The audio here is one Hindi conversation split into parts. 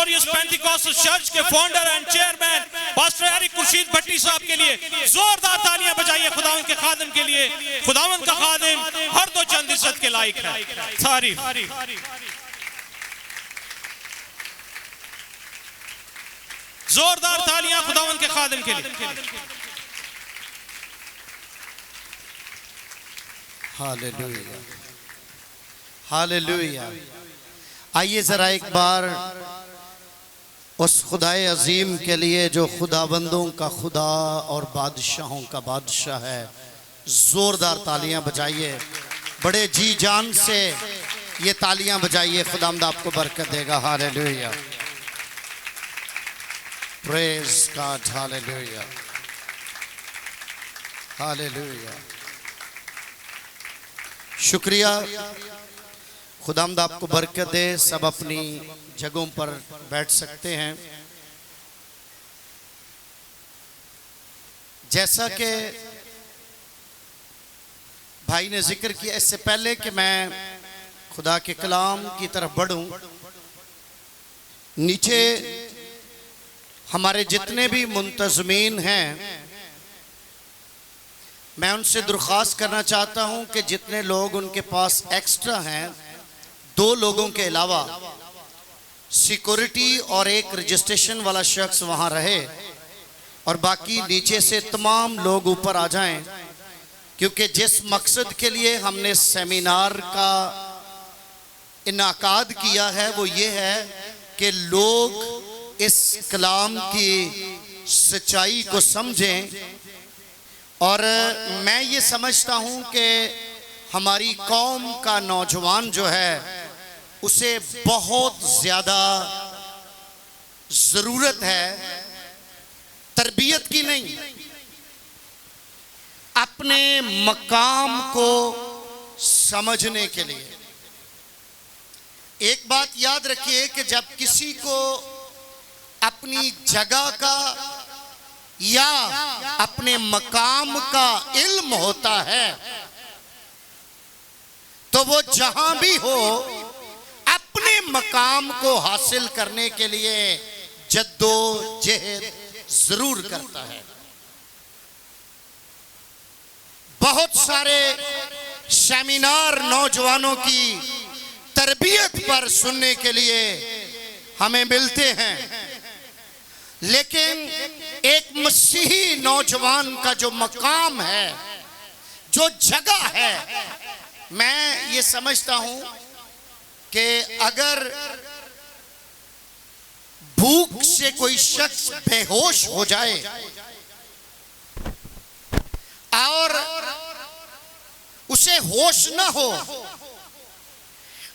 ग्लोरियस पेंटिकॉस्टल चर्च के founder and chairman pastor Eric Khurshid Bhatti साहब के लिए जोरदार तालियां बजाइए। खुदावंद के खादिम के लिए, खुदावंद का खादिम हर दो चंद इज्जत के लायक है। तारीफ। जोरदार तालियां खुदावंद के खादिम के लिए। Hallelujah, hallelujah. आइए जरा एक बार उस खुदाए अजीम के लिए जो खुदाबंदों का खुदा और बादशाहों का बादशाह है, जोरदार तालियां बजाइए, बड़े जी जान से ये तालियां बजाइए। खुदावंद आपको बरकत देगा। Hallelujah, praise God, hallelujah, hallelujah. शुक्रिया, खुदावंद आपको बरकत दे। सब अपनी जगहों पर बैठ सकते हैं। जैसा कि भाई ने जिक्र किया, इससे पहले कि मैं खुदा के कलाम की तरफ बढ़ूं, नीचे हमारे जितने भी मुंतजमीन हैं, मैं उनसे दरख्वास्त करना चाहता हूं कि जितने लोग उनके पास एक्स्ट्रा हैं, 2 लोगों के अलावा सिक्योरिटी और एक रजिस्ट्रेशन वाला शख्स वहां रहे और बाकी नीचे से तमाम लोग ऊपर आ जाएं, क्योंकि जिस मकसद के लिए हमने सेमिनार का इनाकाद किया है वो ये है कि लोग इस कलाम की सच्चाई को समझें। और मैं ये समझता हूँ कि हमारी कौम का नौजवान जो है उसे बहुत ज़्यादा ज़रूरत है तरबियत की, नहीं, अपने मकाम को समझने के लिए। एक बात याद रखिए कि जब किसी को अपनी जगह का या अपने मकाम का इल्म होता है तो वो जहां भी हो अपने मकाम को हासिल करने के लिए जद्दोजहद जरूर करता है। बहुत सारे सेमिनार नौजवानों की तरबियत पर सुनने के लिए हमें मिलते हैं, लेकिन एक मसीही नौजवान का जो मकाम है, जो जगह है, मैं ये समझता हूं कि अगर भूख से कोई शख्स बेहोश हो जाए और उसे होश ना हो,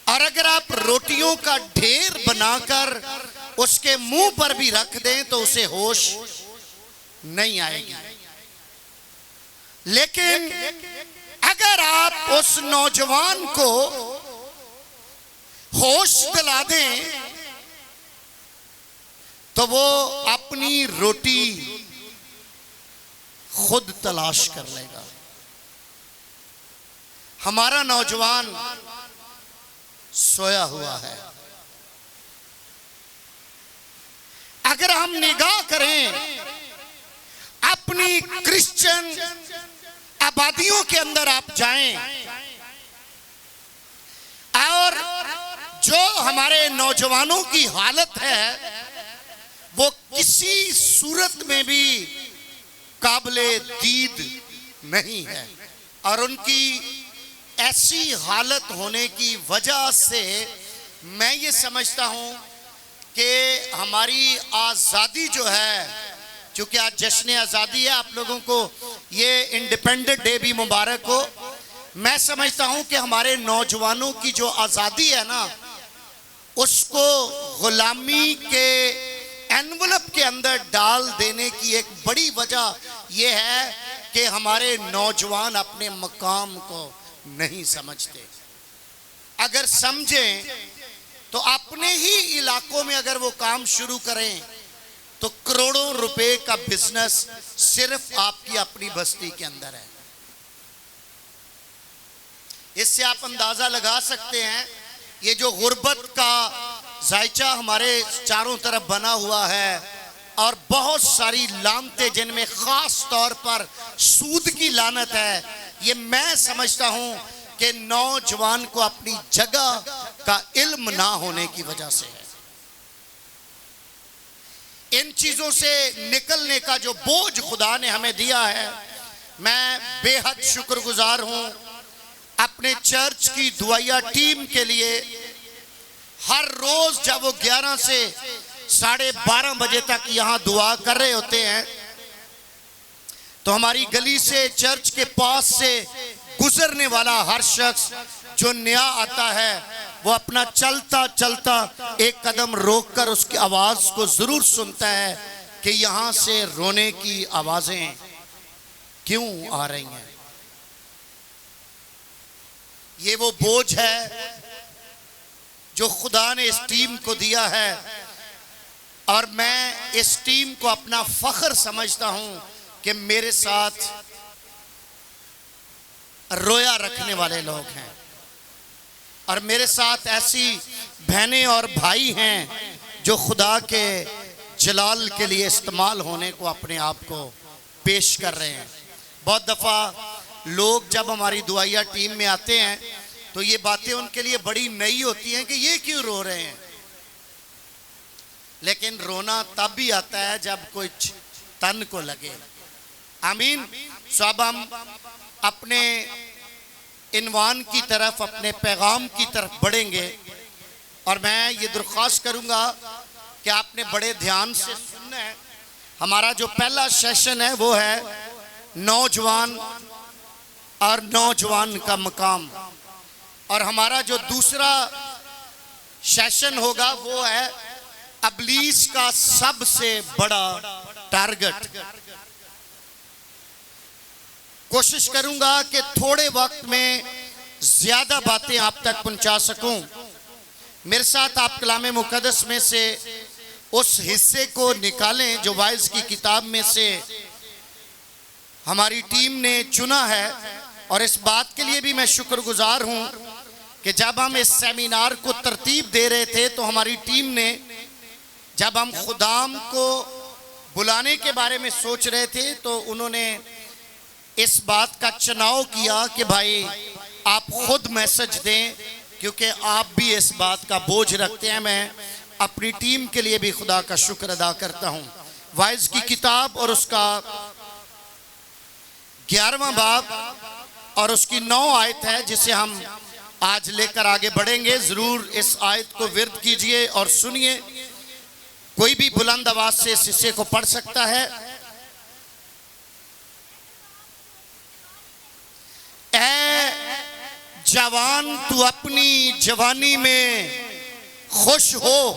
और अगर आप रोटियों का ढेर बनाकर उसके मुंह पर भी रख दें तो उसे होश नहीं आएगी। लेकिन अगर आप उस नौजवान को होश दिला दें तो वो अपनी रोटी खुद तलाश कर लेगा। हमारा नौजवान सोया हुआ है। अगर हम निगाह करें अपनी क्रिश्चियन आबादियों के अंदर, आप जाएं और जो हमारे नौजवानों की हालत है वो किसी सूरत में भी काबिले दीद नहीं है, और उनकी ऐसी हालत होने की वजह से मैं ये समझता हूं कि हमारी आज़ादी जो है, क्योंकि आज जश्न आज़ादी है, आप लोगों को ये इंडिपेंडेंट डे भी मुबारक हो। मैं समझता हूं कि हमारे नौजवानों की जो आज़ादी है ना, उसको गुलामी के एनवलप के अंदर डाल देने की एक बड़ी वजह यह है कि हमारे नौजवान अपने मकाम को नहीं समझते। अगर समझें तो अपने ही इलाकों में अगर वो काम शुरू करें तो करोड़ों रुपए का बिजनेस सिर्फ आपकी अपनी बस्ती के अंदर है। इससे आप अंदाजा लगा सकते हैं ये जो गुर्बत का जायचा हमारे चारों तरफ बना हुआ है और बहुत सारी लानतें जिनमें खास तौर पर सूद की लानत है। ये मैं समझता हूं कि नौजवान को अपनी जगह का इल्म ना होने की वजह से है। इन चीजों से निकलने का जो बोझ खुदा ने हमें दिया है, मैं बेहद शुक्रगुजार हूं अपने चर्च की दुआया टीम के लिए। हर रोज जब वो 11 से 12:30 बजे तक यहां दुआ कर रहे होते हैं तो हमारी गली से, चर्च के पास से गुजरने वाला हर शख्स जो नया आता है वो अपना चलता चलता एक कदम रोककर उसकी आवाज को जरूर सुनता है कि यहां से रोने की आवाजें क्यों आ रही हैं। ये वो बोझ है जो खुदा ने इस टीम को दिया है और मैं इस टीम को अपना फख्र समझता हूं कि मेरे साथ रोया रखने वाले लोग हैं और मेरे साथ ऐसी बहनें और भाई हैं जो खुदा के जलाल के लिए इस्तेमाल होने को अपने आप को पेश कर रहे हैं। बहुत दफ़ा लोग जब हमारी दुआया टीम में आते हैं तो ये बातें उनके लिए बड़ी नई होती हैं कि ये क्यों रो रहे हैं, लेकिन रोना तब भी आता है जब कुछ तन को लगे। आमीन। सब हम अपने इनवान की तरफ, अपने पैगाम की तरफ बढ़ेंगे और मैं ये दरख्वास्त करूंगा कि आपने बड़े ध्यान से सुनना है। हमारा जो पहला सेशन है वो है नौजवान और नौजवान का मकाम, और हमारा जो दूसरा सेशन होगा वो है अबलीस का सबसे बड़ा टारगेट। कोशिश करूंगा कि थोड़े वक्त में ज्यादा बातें आप तक पहुंचा सकूं। मेरे साथ आप कलाम मुकद्दस में से उस हिस्से को निकालें जो वाइज की किताब में से हमारी टीम ने चुना है, और इस बात के लिए भी मैं शुक्रगुजार हूं कि जब हम इस सेमिनार को तरतीब दे रहे थे तो हमारी टीम ने, जब हम खुदाम को बुलाने के बारे में सोच रहे थे तो उन्होंने इस बात का चुनाव किया कि भाई आप खुद मैसेज दें, क्योंकि आप भी इस बात का बोझ रखते हैं। मैं अपनी टीम के लिए भी खुदा का शुक्र अदा करता हूं। वाइज की किताब और उसका 11वां बाब और उसकी 9 आयत है जिसे हम आज लेकर आगे बढ़ेंगे। जरूर इस आयत को विर्द कीजिए और सुनिए। कोई भी बुलंद आवाज से इस हिस्से को पढ़ सकता है। ऐ जवान तू अपनी जवानी में खुश हो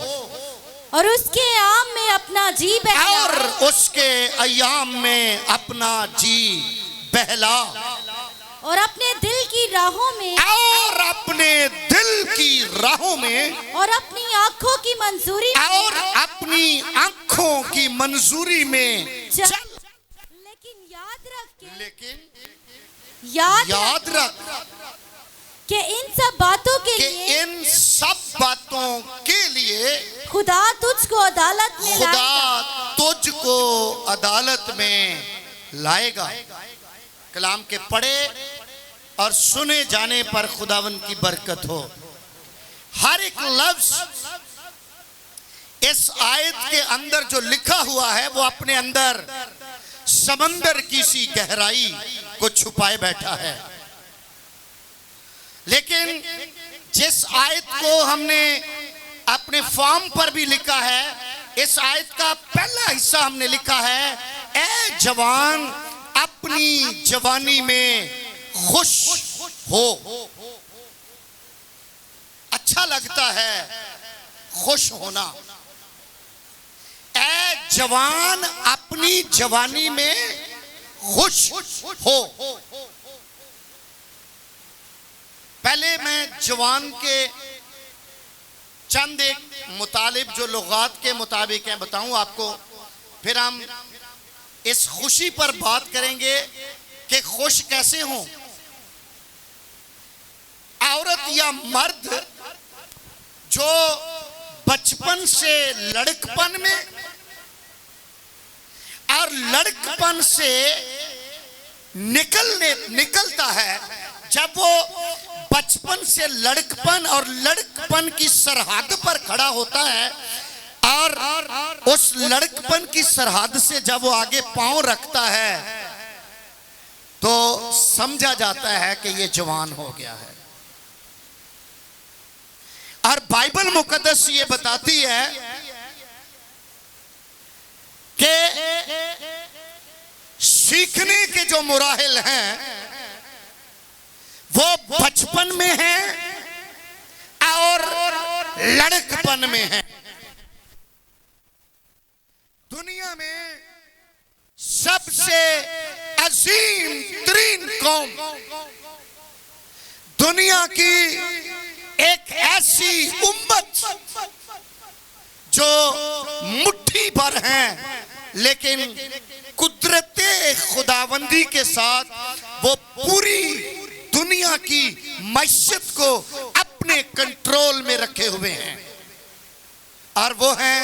और उसके आम में अपना जी बहला, और उसके अयाम में अपना जी बहला, और अपने दिल की राहों में, और अपने दिल की राहों में, और अपनी आंखों की मंजूरी में, और अपनी आंखों की मंजूरी में चल। लेकिन याद रख कि इन सब बातों के लिए, इन सब बातों के लिए खुदा तुझको अदालत में खुदा लाएगा। तुझको अदालत में लाएगा। कलाम के पढ़े और सुने जाने पर खुदावन की बरकत हो। हर एक लफ्ज इस आयत के अंदर जो लिखा हुआ है वो अपने अंदर समंदर की सी गहराई को छुपाए बैठा है। लेकिन जिस आयत को हमने अपने फॉर्म पर भी लिखा है, इस आयत का पहला हिस्सा हमने लिखा है, ऐ जवान अपनी जवानी में खुश हो। अच्छा लगता है खुश होना। ऐ जवान अपनी जवानी में खुश हो। पहले मैं जवान के चंद एक मुतालिब जो लुगात के मुताबिक हैं बताऊं आपको, फिर हम इस खुशी पर बात करेंगे कि खुश कैसे हों। औरत या मर्द जो बचपन से लड़कपन में और लड़कपन से निकलता है जब वो बचपन से लड़कपन और लड़कपन की सरहद पर खड़ा होता है, और उस लड़कपन की सरहद से जब वो आगे पांव रखता है तो समझा जाता है कि ये जवान हो गया है। और बाइबल मुकद्दस ये बताती है कि सीखने के जो मुराहिल हैं वो बचपन में हैं और लड़कपन में हैं। दुनिया में सबसे अजीम तरीन कौम, दुनिया की एक ऐसी उम्मत जो मुट्ठी भर हैं, लेकिन कुदरते खुदावंदी के साथ वो पूरी दुनिया की मईशत को अपने कंट्रोल में रखे हुए हैं, और वो हैं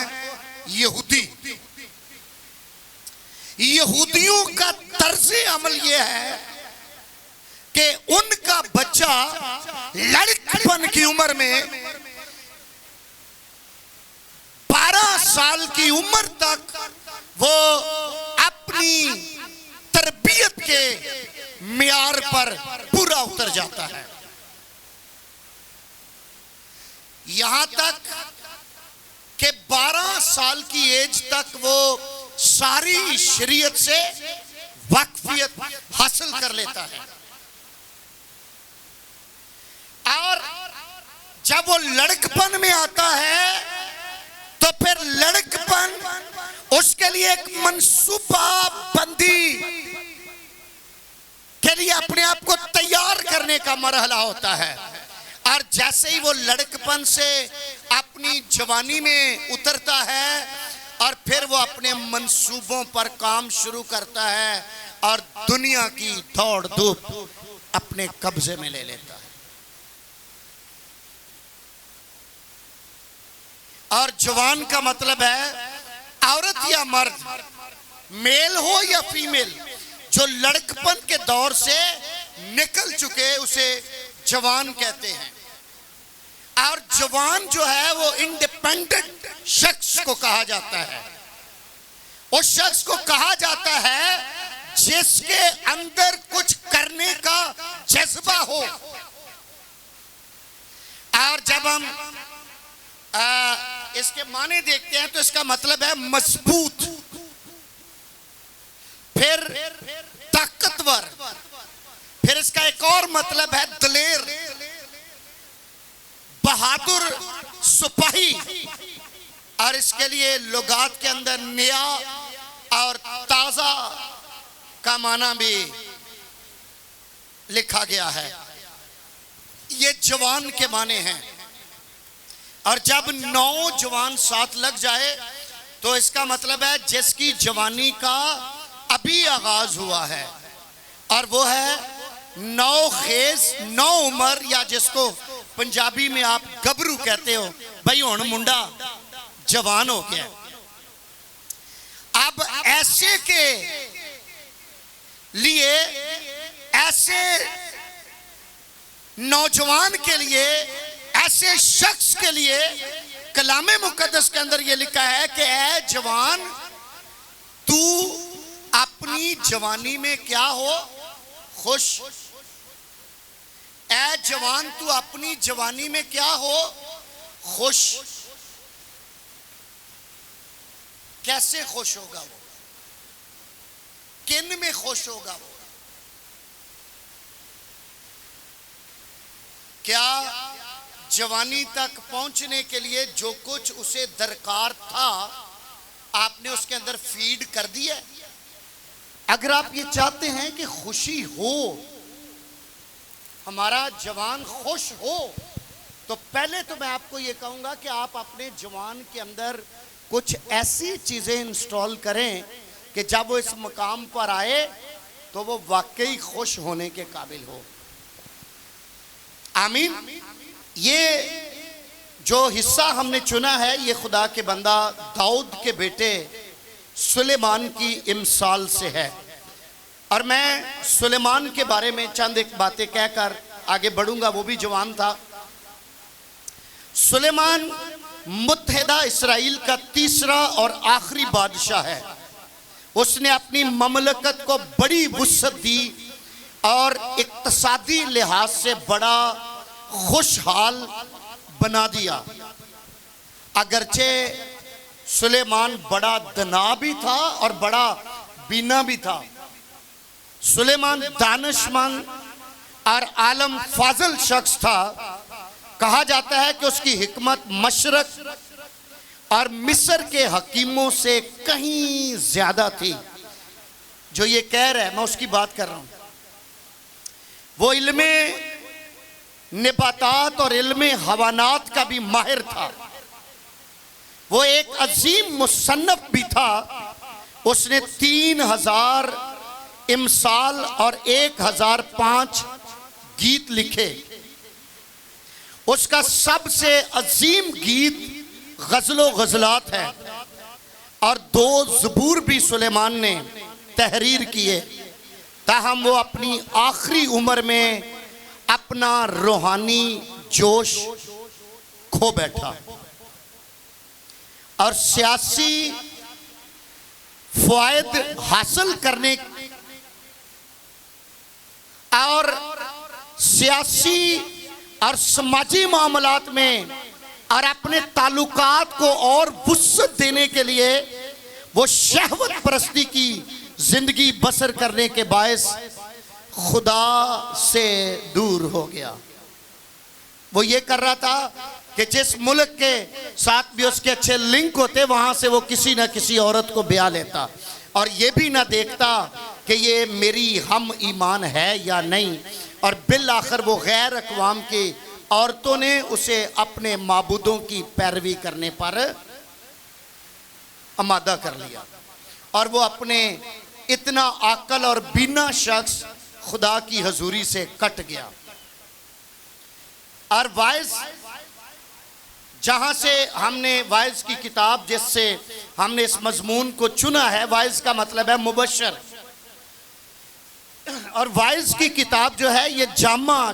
यहूदी। यहूदियों का तर्ज़े अमल यह है कि उनका बच्चा लड़कपन की उम्र में 12 साल की उम्र तक वो अपनी तरबियत के मियार पर पूरा उतर जाता है। यहां तक कि 12 साल की एज तक वो सारी शरीयत से वाकफियत हासिल कर लेता है, और जब वो लड़कपन में आता है तो फिर लड़कपन उसके लिए एक मंसूबा बंदी के लिए अपने आप को तैयार करने का मरहला होता है। और जैसे ही वो लड़कपन से अपनी जवानी में उतरता है और फिर वो अपने मंसूबों पर काम शुरू करता है और दुनिया की दौड़ धूप अपने कब्जे में ले लेता है। और जवान का मतलब है औरत या मर्द, मेल हो या फीमेल, जो लड़कपन के दौर से निकल चुके उसे जवान कहते हैं। और जवान जो है वो इंडिपेंडेंट शख्स को कहा जाता है। उस शख्स को कहा जाता है जिसके अंदर कुछ करने का जज्बा हो। और जब हम इसके माने देखते हैं तो इसका मतलब है मजबूत, फिर ताकतवर, फिर इसका एक और मतलब है दलेर, बहादुर सिपाही, और इसके लिए लुगात के अंदर नया और ताजा का माना भी लिखा गया है। ये जवान के माने हैं। और जब नौजवान साथ लग जाए तो इसका मतलब है जिसकी जवानी का अभी आगाज हुआ है, और वो है नौखेज, नौ उम्र, या जिसको पंजाबी में आप गबरू कहते हो। भाई हुण मुंडा जवान हो गया। अब ऐसे के लिए, ऐसे नौजवान के लिए, ऐसे शख्स के लिए कलामे मुकद्दस के अंदर यह लिखा है कि ऐ जवान, तू अपनी जवानी में क्या हो, खुश। ऐ जवान, तू अपनी जवानी में क्या हो, खुश। कैसे खुश होगा वो, किन में खुश होगा वो? क्या जवानी तक पहुंचने के लिए जो कुछ उसे दरकार था आपने उसके अंदर फीड कर दिया? अगर आप ये चाहते हैं कि खुशी हो, हमारा जवान खुश हो, तो पहले तो मैं आपको ये कहूंगा कि आप अपने जवान के अंदर कुछ ऐसी चीजें इंस्टॉल करें कि जब वो इस मकाम पर आए तो वो वाकई खुश होने के काबिल हो। आमीन। ये जो हिस्सा हमने चुना है ये खुदा के बंदा दाऊद के बेटे सुलेमान की इमसाल से है। और मैं सुलेमान के बारे में चंद एक बातें कहकर आगे बढ़ूंगा। वो भी जवान था। सुलेमान मुत्तहिदा इसराइल का तीसरा और आखिरी बादशाह है। उसने अपनी ममलकत को बड़ी वुसअत दी और इक्तिसादी लिहाज से बड़ा खुशहाल बना दिया। अगरचे सुलेमान बड़ा दना भी था और बड़ा बीना भी था। सुलेमान दानिशमंद और आलम फाजल शख्स था। कहा जाता है कि उसकी हिकमत मशरक और मिस्र के हकीमों से कहीं ज्यादा थी। जो ये कह रहा है मैं उसकी बात कर रहा हूं। वो इल्मे निबातात और इल्मे हवानात का भी माहिर था। वो एक अजीम मुसन्नफ भी था। उसने 3000 इमसाल और 1005 गीत लिखे। उसका सबसे अजीम गीत गजलो गजलात है और 2 ज़बूर भी सुलेमान ने तहरीर किए। ताहम वो अपनी आखिरी उम्र में अपना रूहानी जोश खो बैठा और सियासी फ़ायद हासिल करने और सियासी और समाजी मामलात में और अपने ताल्लुकात को और वुसअत देने के लिए वो शहवत परस्ती की जिंदगी बसर करने के बायस खुदा से दूर हो गया। वो ये कर रहा था कि जिस मुल्क के साथ भी उसके अच्छे लिंक होते वहां से वो किसी ना किसी औरत को ब्याह लेता और ये भी ना देखता कि ये मेरी हम ईमान है या नहीं। और बिल आखिर वो गैर अक़वाम की औरतों ने उसे अपने माबूदों की पैरवी करने पर आमादा कर लिया और वो अपने इतना आकल और बीना शख्स खुदा की हजूरी से कट गया। और वाइज जहां से हमने वाइज की किताब जिससे हमने इस मजमून को चुना है, वाइज का मतलब है मुबशर। और वाइज की किताब जो है ये जामा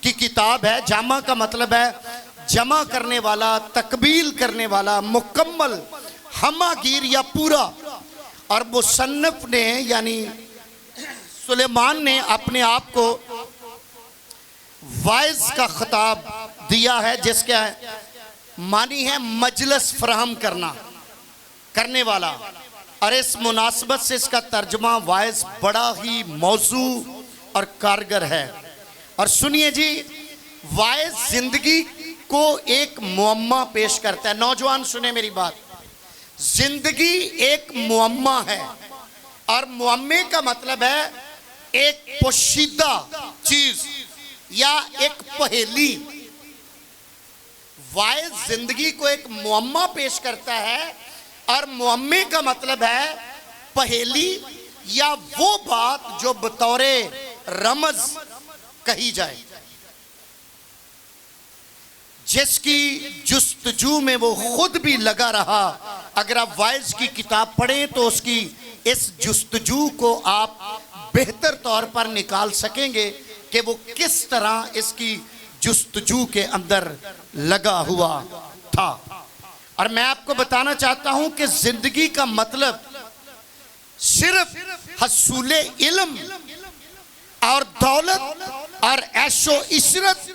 की किताब है। जामा का मतलब है जमा करने वाला, तकबील करने वाला, मुकम्मल, हमागीर या पूरा। और मुसन्नफ ने यानी सुलेमान ने अपने आप को वाइज का खिताब दिया है जिसका मानी है मजलिस फराहम करने वाला। और इस मुनासबत से इसका तर्जुमा वाइज बड़ा ही मौजू और कारगर है। और सुनिए जी, वाइज जिंदगी को एक मुअम्मा पेश करता है। नौजवान सुने मेरी बात, जिंदगी एक मुअम्मा है और मुअम्मे का मतलब है एक पोशीदा चीज या एक पहेली। वाइज जिंदगी को एक मुअम्मा पेश करता है और मुअम्मे का मतलब है पहेली या वो बात जो बतौरे रमज कही जाए, जिसकी जुस्तजू में वो खुद भी लगा रहा। अगर आप वाइज की किताब पढ़ें तो उसकी इस जुस्तजू को आप बेहतर तौर पर निकाल सकेंगे कि वो किस तरह इसकी जुस्तजू के अंदर लगा हुआ था। और मैं आपको बताना चाहता हूं कि जिंदगी का मतलब सिर्फ हसूले इल्म और दौलत और ऐशो इशरत,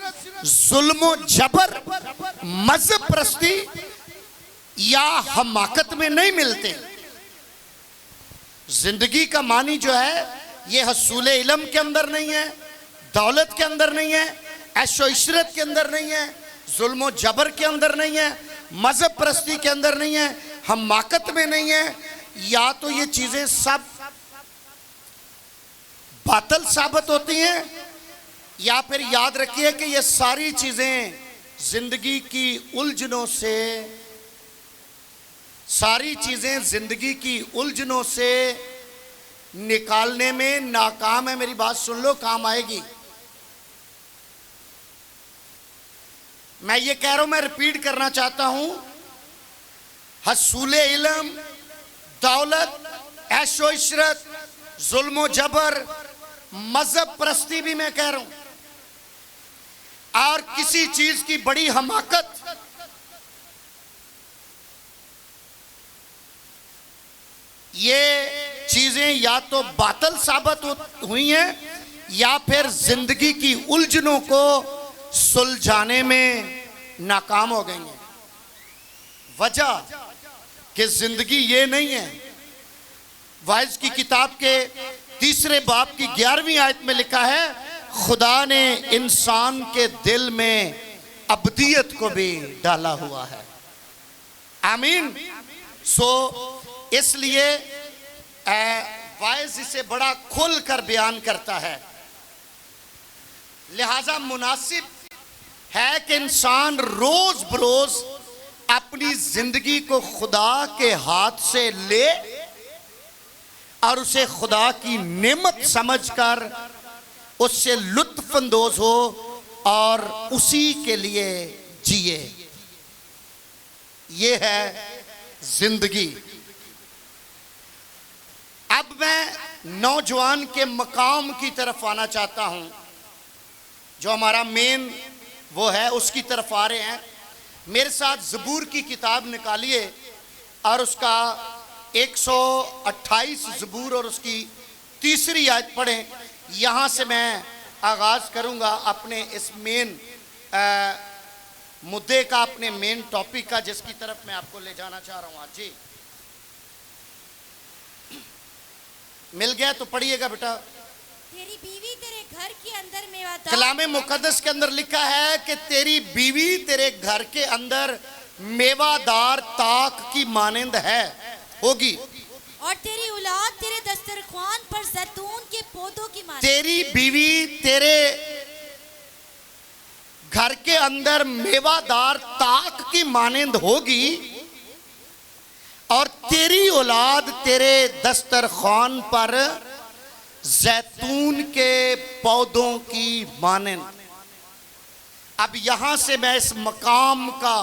जुल्म जबर, मजहब परस्ती या हमाकत में नहीं मिलते। जिंदगी का मानी जो है ये हसूले इल्म के अंदर नहीं है, दौलत के अंदर नहीं है, ऐशो इशरत के अंदर नहीं है, जुल्म जबर के अंदर नहीं है, मजहब परस्ती के अंदर नहीं है, हमाकत में नहीं है। या तो ये चीजें सब बातिल साबित होती हैं या फिर याद रखिए कि ये सारी चीजें जिंदगी की उलझनों से, सारी चीजें जिंदगी की उलझनों से निकालने में नाकाम है। मेरी बात सुन लो, काम आएगी। मैं ये कह रहा हूं, मैं रिपीट करना चाहता हूं, हसूले इल्म, दौलत, ऐशो इशरत, जुल्म जबर, मजहब परस्ती भी मैं कह रहा हूं, और किसी चीज की बड़ी हमाकत, ये चीजें या तो बातिल साबित हुई हैं या फिर जिंदगी की उलझनों को सुलझाने में नाकाम हो गई हैं। वजह कि जिंदगी ये नहीं है। वाइज की किताब के 3 बाब की 11वीं आयत में लिखा है, खुदा ने इंसान के दिल में अब्दियत को भी डाला हुआ है। आमीन। सो इसलिए वाइज इसे बड़ा खुल कर बयान करता है। लिहाजा मुनासिब है कि इंसान रोज बरोज अपनी जिंदगी को खुदा के हाथ से ले और उसे खुदा की नेमत समझकर उससे लुत्फ अंदोज हो और उसी के लिए जिए। ये है जिंदगी। अब मैं नौजवान के मकाम की तरफ आना चाहता हूं, जो हमारा मेन वो है, उसकी तरफ आ रहे हैं। मेरे साथ ज़बूर की किताब निकालिए और उसका 128 ज़बूर और उसकी 3री आयत पढ़ें। यहाँ से मैं आगाज़ करूँगा अपने इस मेन मुद्दे का, अपने मेन टॉपिक का, जिसकी तरफ मैं आपको ले जाना चाह रहा हूँ आज। जी मिल गया तो पढ़िएगा बेटा। तेरी बीवी तेरे घर के अंदर मेवादार, कलामे मुकद्दस के अंदर लिखा है कि तेरी बीवी तेरे घर के अंदर मेवादार ताक की मानंद है, होगी। और तेरी औलाद तेरे दस्तरख्वान पर जैतून के पौधों की मानंद। तेरी बीवी तेरे घर के अंदर मेवादार ताक की मानंद होगी और तेरी औलाद तेरे दस्तरख्वान पर जैतून के पौधों की मानंद। अब यहां से मैं इस मकाम का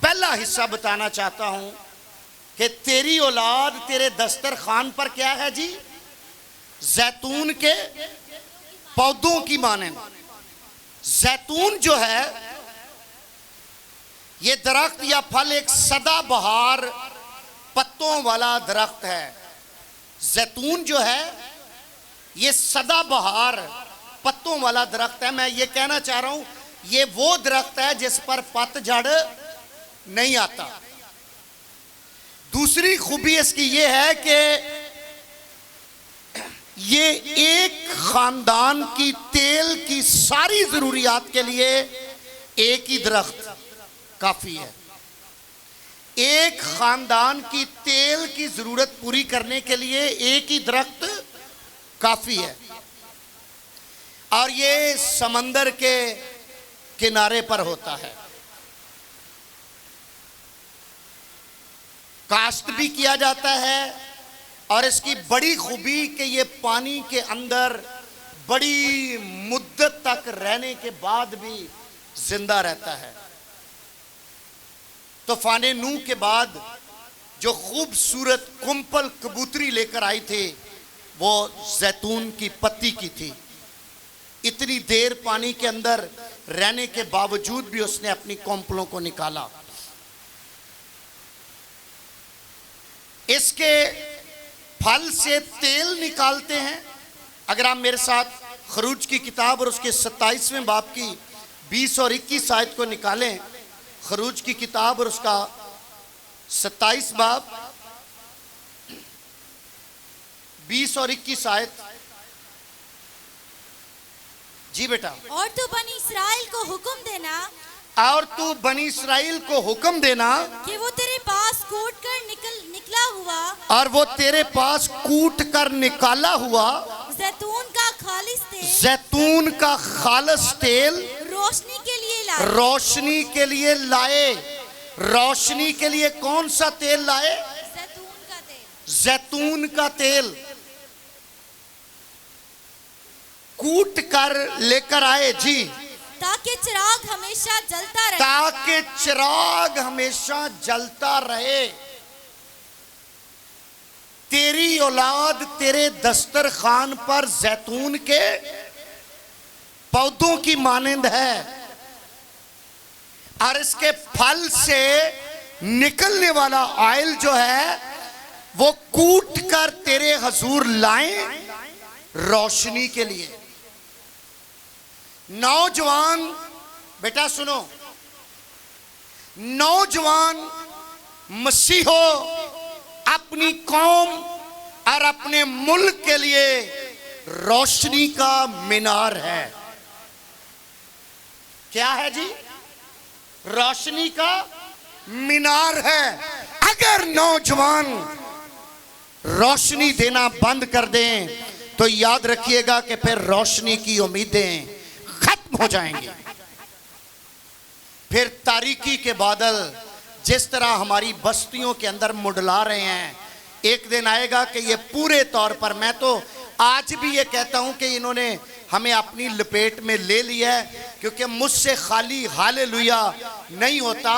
पहला हिस्सा बताना चाहता हूं कि तेरी औलाद तेरे दस्तरखान पर क्या है जी? जैतून के पौधों की मानंद। जैतून जो है ये दरख्त या फल एक सदाबहार पत्तों वाला दरख्त है। जैतून जो है ये सदाबहार पत्तों वाला दरख्त है। मैं ये कहना चाह रहा हूं ये वो दरख्त है जिस पर पतझड़ नहीं आता। दूसरी खूबी इसकी ये है कि ये एक खानदान की तेल की सारी जरूरियात के लिए एक ही दरख्त काफी है। एक खानदान की तेल की जरूरत पूरी करने के लिए एक ही दरख्त काफी है और ये समंदर के किनारे पर होता है। काश्त भी किया जाता है और इसकी बड़ी खूबी कि ये पानी के अंदर बड़ी मुद्दत तक रहने के बाद भी जिंदा रहता है। तूफान नूह के बाद जो खूबसूरत कुंपल कबूतरी लेकर आई थी वो जैतून की पत्ती की थी। इतनी देर पानी के अंदर रहने के बावजूद भी उसने अपनी कोंपलों को निकाला। इसके फल से तेल निकालते हैं। अगर आप मेरे साथ खरूज की किताब और उसके 27वें बाब की 20 और 21 आयत को निकालें। खरूज की किताब और उसका 27 बाब 20 और 21 आयत। जी बेटा। और तू बनी इस्राएल को हुक्म देना, और तू बनी इस्राएल को हुक्म देना कि वो तेरे पास कूट कर निकला हुआ, और वो तेरे पास कूट कर निकाला हुआ जैतून का खालिस तेल, जैतून का खालिस तेल रोशनी के लिए लाए। रोशनी के लिए लाए। रोशनी के लिए कौन सा तेल लाए? जैतून का तेल। जैतून का तेल कूट कर लेकर आए जी। ताकि चिराग हमेशा जलता रहे, ताकि चिराग हमेशा जलता रहे। तेरी औलाद तेरे दस्तरखान पर जैतून के पौधों की मानंद है और इसके फल से निकलने वाला ऑयल जो है वो कूट कर तेरे हजूर लाएं रोशनी के लिए। नौजवान बेटा सुनो, नौजवान मसीहो अपनी कौम और अपने मुल्क के लिए रोशनी का मीनार है। क्या है जी? रोशनी का मीनार है। अगर नौजवान रोशनी देना बंद कर दें तो याद रखिएगा कि फिर रोशनी की उम्मीदें खत्म हो जाएंगी। फिर तारीकी के बादल जिस तरह हमारी बस्तियों के अंदर मुडला रहे हैं, एक दिन आएगा कि ये पूरे तौर पर, मैं तो आज भी ये कहता हूं कि इन्होंने हमें अपनी लपेट में ले लिया है, क्योंकि मुझसे खाली हालेलुया नहीं होता।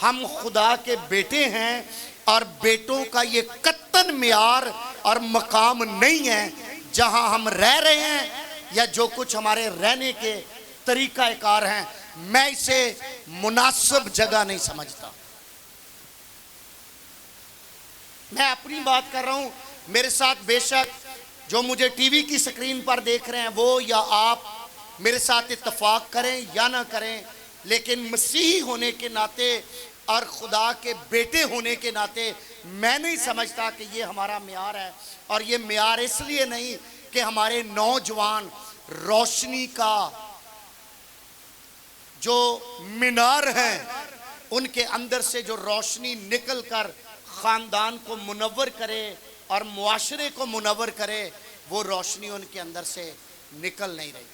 हम खुदा के बेटे हैं और बेटों का ये कत्तन मियार और मकाम नहीं है जहां हम रह रहे हैं या जो कुछ हमारे रहने के तरीकाकार हैं। मैं इसे मुनासिब जगह नहीं समझता। मैं अपनी बात कर रहा हूं। मेरे साथ बेशक जो मुझे टीवी की स्क्रीन पर देख रहे हैं वो या आप मेरे साथ इत्तेफाक करें या ना करें, लेकिन मसीही होने के नाते और खुदा के बेटे होने के नाते मैं नहीं समझता कि ये हमारा म्यार है। और ये म्यार इसलिए नहीं कि हमारे नौजवान रोशनी का जो मीनार है उनके अंदर से जो रोशनी निकल कर खानदान को मुनव्वर करे और मुआशरे को मुनव्वर करे, वो रोशनी उनके अंदर से निकल नहीं रही।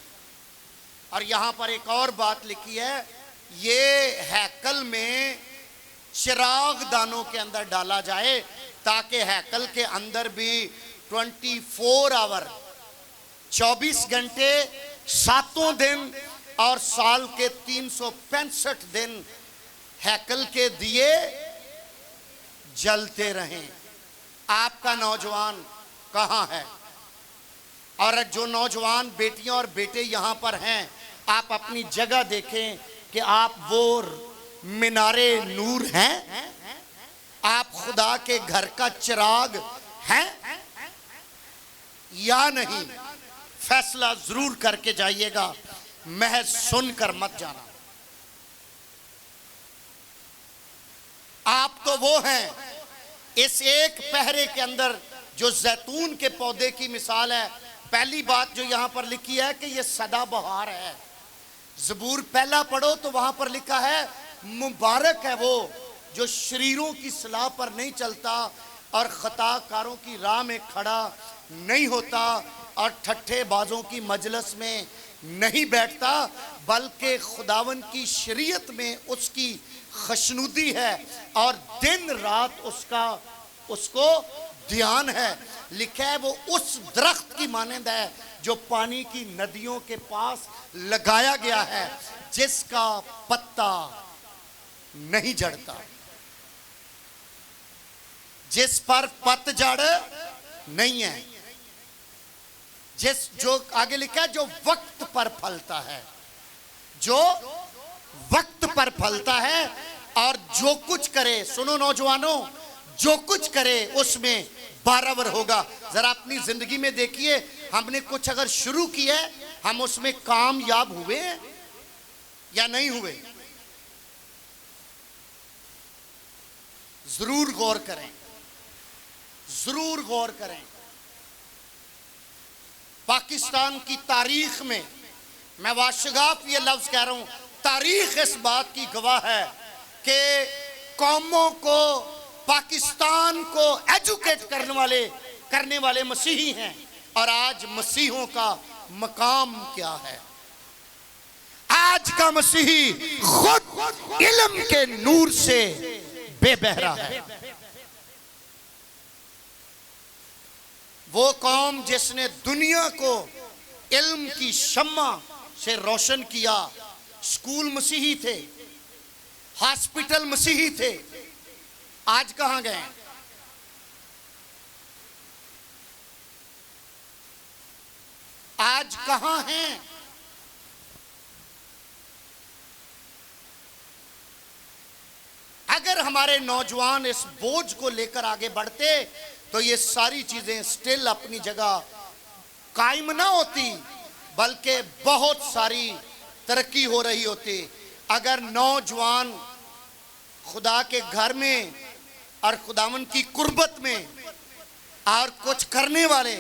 और यहाँ पर एक और बात लिखी है, ये हैकल में चिराग दानों के अंदर डाला जाए ताकि हैकल के अंदर भी 24 आवर 24 घंटे 7 दिन और साल के 365 दिन हैकल के दिए जलते रहें। आपका नौजवान कहाँ है? और जो नौजवान बेटियां और बेटे यहाँ पर हैं, आप अपनी जगह देखें कि आप वो मीनारे नूर हैं, आप खुदा के घर का चिराग हैं या नहीं। फैसला जरूर करके जाइएगा, महज सुनकर मत जाना। आप तो वो हैं इस एक पहरे के अंदर जो जैतून के पौधे की मिसाल है। पहली बात जो यहां पर लिखी है कि ये सदाबहार है। ज़बूर पहला पढ़ो तो वहां पर लिखा है, मुबारक है वो जो शरीरों की सलाह पर नहीं चलता और खताकारों की राह में खड़ा नहीं होता और ठट्ठेबाजों की मजलिस में नहीं बैठता, बल्कि खुदावन की शरीयत में उसकी खुशनुदी है और दिन रात उसको ध्यान है। लिखा है वो उस दरख्त की मानंद है जो पानी की नदियों के पास लगाया गया है, जिसका पत्ता नहीं झड़ता, जिस पर पतझड़ नहीं है, जो आगे लिखा है जो वक्त पर फलता है, जो वक्त पर फलता है और जो कुछ करे, सुनो नौजवानों, जो कुछ करे उसमें बराबर होगा। जरा अपनी जिंदगी में देखिए, हमने कुछ अगर शुरू किया है, हम उसमें कामयाब हुए या नहीं हुए? जरूर गौर करें, जरूर गौर करें। पाकिस्तान की तारीख में, मैं वाशगाफ ये लफ्ज कह रहा हूं, तारीख इस बात की गवाह है कि कौमों को, पाकिस्तान को एजुकेट करने वाले मसीही हैं। और आज मसीहों का मकाम क्या है? आज का मसीही खुद इल्म के नूर से बेबहरा है। वो कौम जिसने दुनिया को इल्म की शम्मा से रोशन किया, स्कूल मसीही थे, हॉस्पिटल मसीही थे, आज कहां गए? आज कहां हैं? अगर हमारे नौजवान इस बोझ को लेकर आगे बढ़ते तो ये सारी चीजें स्टिल अपनी जगह कायम ना होती, बल्कि बहुत सारी तरक्की हो रही होती। अगर नौजवान खुदा के घर में और खुदावन की कुर्बत में और कुछ करने वाले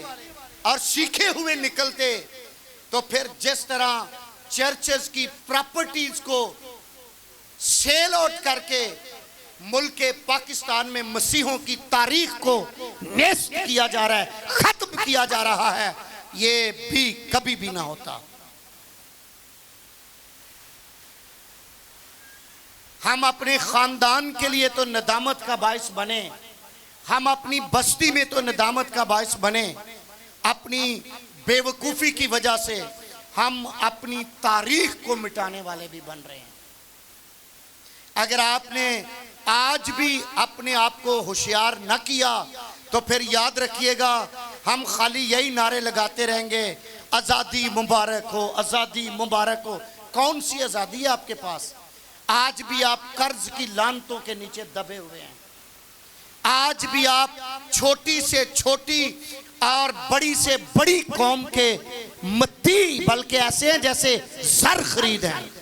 और सीखे हुए निकलते, तो फिर जिस तरह चर्चेस की प्रॉपर्टीज को सेल आउट करके मुल्क पाकिस्तान में मसीहों की तारीख को नेस्त किया जा रहा है, खत्म किया जा रहा है, ये भी कभी भी ना होता। हम अपने खानदान के लिए तो नदामत का बायस बने, हम अपनी बस्ती में तो नदामत का बायस बने, अपनी बेवकूफ़ी की वजह से हम अपनी तारीख को मिटाने वाले भी बन रहे हैं। अगर आपने आज भी अपने आप को होशियार न किया तो फिर याद रखिएगा, हम खाली यही नारे लगाते रहेंगे, आज़ादी मुबारक हो, आज़ादी मुबारक हो। कौन सी आज़ादी है आपके पास? आज भी आप कर्ज की लानतों के नीचे दबे हुए हैं। आज भी आप छोटी से छोटी और बड़ी से बड़ी कौम के मती, बल्कि ऐसे हैं जैसे सर खरीद हैं।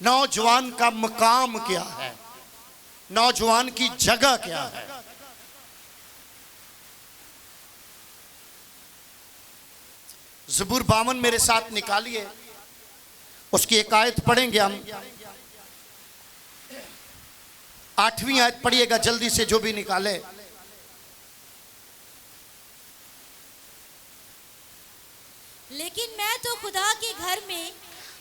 नौजवान का मकाम क्या है? नौजवान की जगह क्या है? ज़बूर 52 मेरे साथ निकालिए, उसकी एक आयत पढ़ेंगे हम। 8वीं आयत पढ़िएगा जल्दी से, जो भी निकाले। लेकिन मैं तो खुदा के घर में,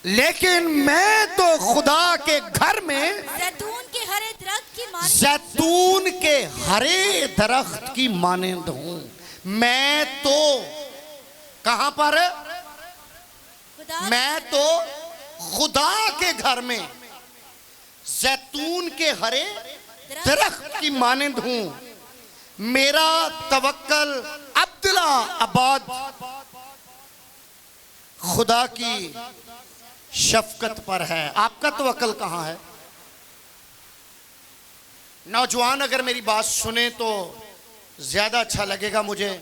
लेकिन मैं तो खुदा के घर में जैतून के हरे दरख्त की मानद, जैतून के हरे दरख्त की मानंद हूं। मैं तो कहां पर? मैं तो खुदा के घर में जैतून के हरे दरख्त की मानंद हूं। मेरा तवक्कल अब्दुल्ला आबाद खुदा की शफकत पर है। आपका तवक्कल कहां है? नौजवान अगर मेरी बात सुने तो ज्यादा अच्छा लगेगा मुझे।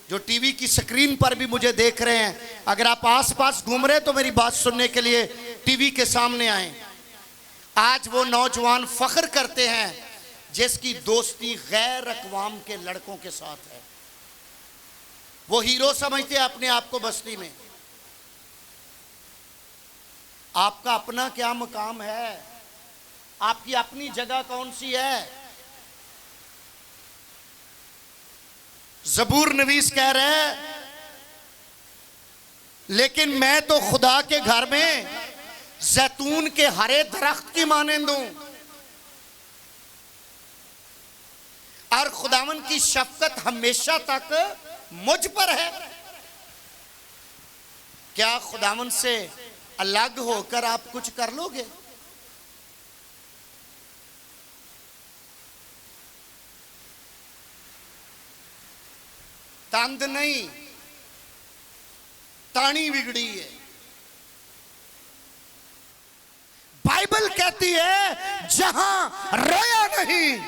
जो टीवी की स्क्रीन पर भी मुझे देख रहे हैं, अगर आप आसपास घूम रहे हैं तो मेरी बात सुनने के लिए टीवी के सामने आए। आज वो नौजवान फख्र करते हैं जिसकी दोस्ती गैर अक़वाम के लड़कों के साथ है। वो हीरो समझते हैं अपने आप को बस्ती में। आपका अपना क्या मकाम है? आपकी अपनी जगह कौन सी है? ज़बूर नवीस कह रहे हैं, लेकिन मैं तो खुदा के घर में जैतून के हरे दरख्त की मानंद हूं, और खुदावन की शफकत हमेशा तक मुझ पर है। क्या खुदावन से अलग होकर आप कुछ कर लोगे? तंद नहीं, तानी बिगड़ी है। बाइबल कहती है जहां रोया नहीं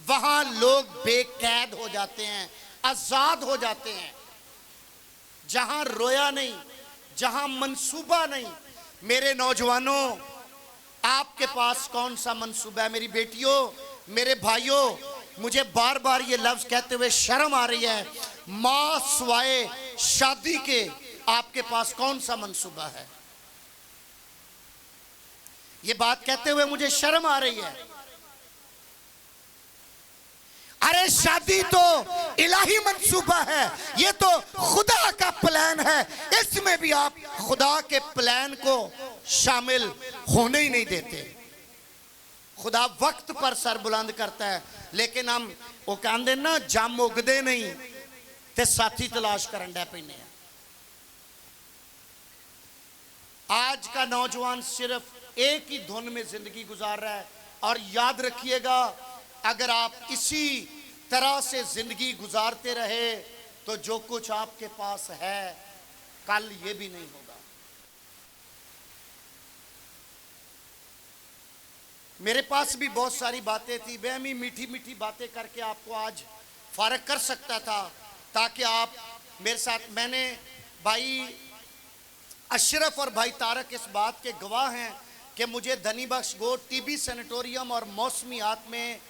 वहां लोग बेकैद हो जाते हैं, आजाद हो जाते हैं। जहां रोया नहीं, जहां मंसूबा नहीं। मेरे नौजवानों, आपके पास कौन सा मंसूबा है? मेरी बेटियों, मेरे भाइयों, मुझे बार बार ये लफ्ज कहते हुए शर्म आ रही है, मां सिवाय शादी के आपके पास कौन सा मंसूबा है? ये बात कहते हुए मुझे शर्म आ रही है। अरे शादी तो इलाही मंसूबा है, ये तो खुदा का प्लान है। इसमें भी आप खुदा के प्लान को शामिल होने ही नहीं देते। खुदा वक्त पर सर बुलंद करता है, लेकिन हम वो कहते ना जम उगदे नहीं ते साथी तलाश करन डै पैने हैं। आज का नौजवान सिर्फ एक ही धुन में जिंदगी गुजार रहा है। और याद रखिएगा, अगर आप इसी तरह से जिंदगी गुजारते रहे तो जो कुछ आपके पास है कल ये भी नहीं होगा। मेरे पास भी बहुत सारी बातें थी, बेहमी मीठी मीठी बातें करके आपको आज फारग कर सकता था, ताकि आप मेरे साथ, मैंने भाई अशरफ और भाई तारक इस बात के गवाह हैं कि मुझे धनी बख्श गोट टीबी सैनिटोरियम और मौसमियात में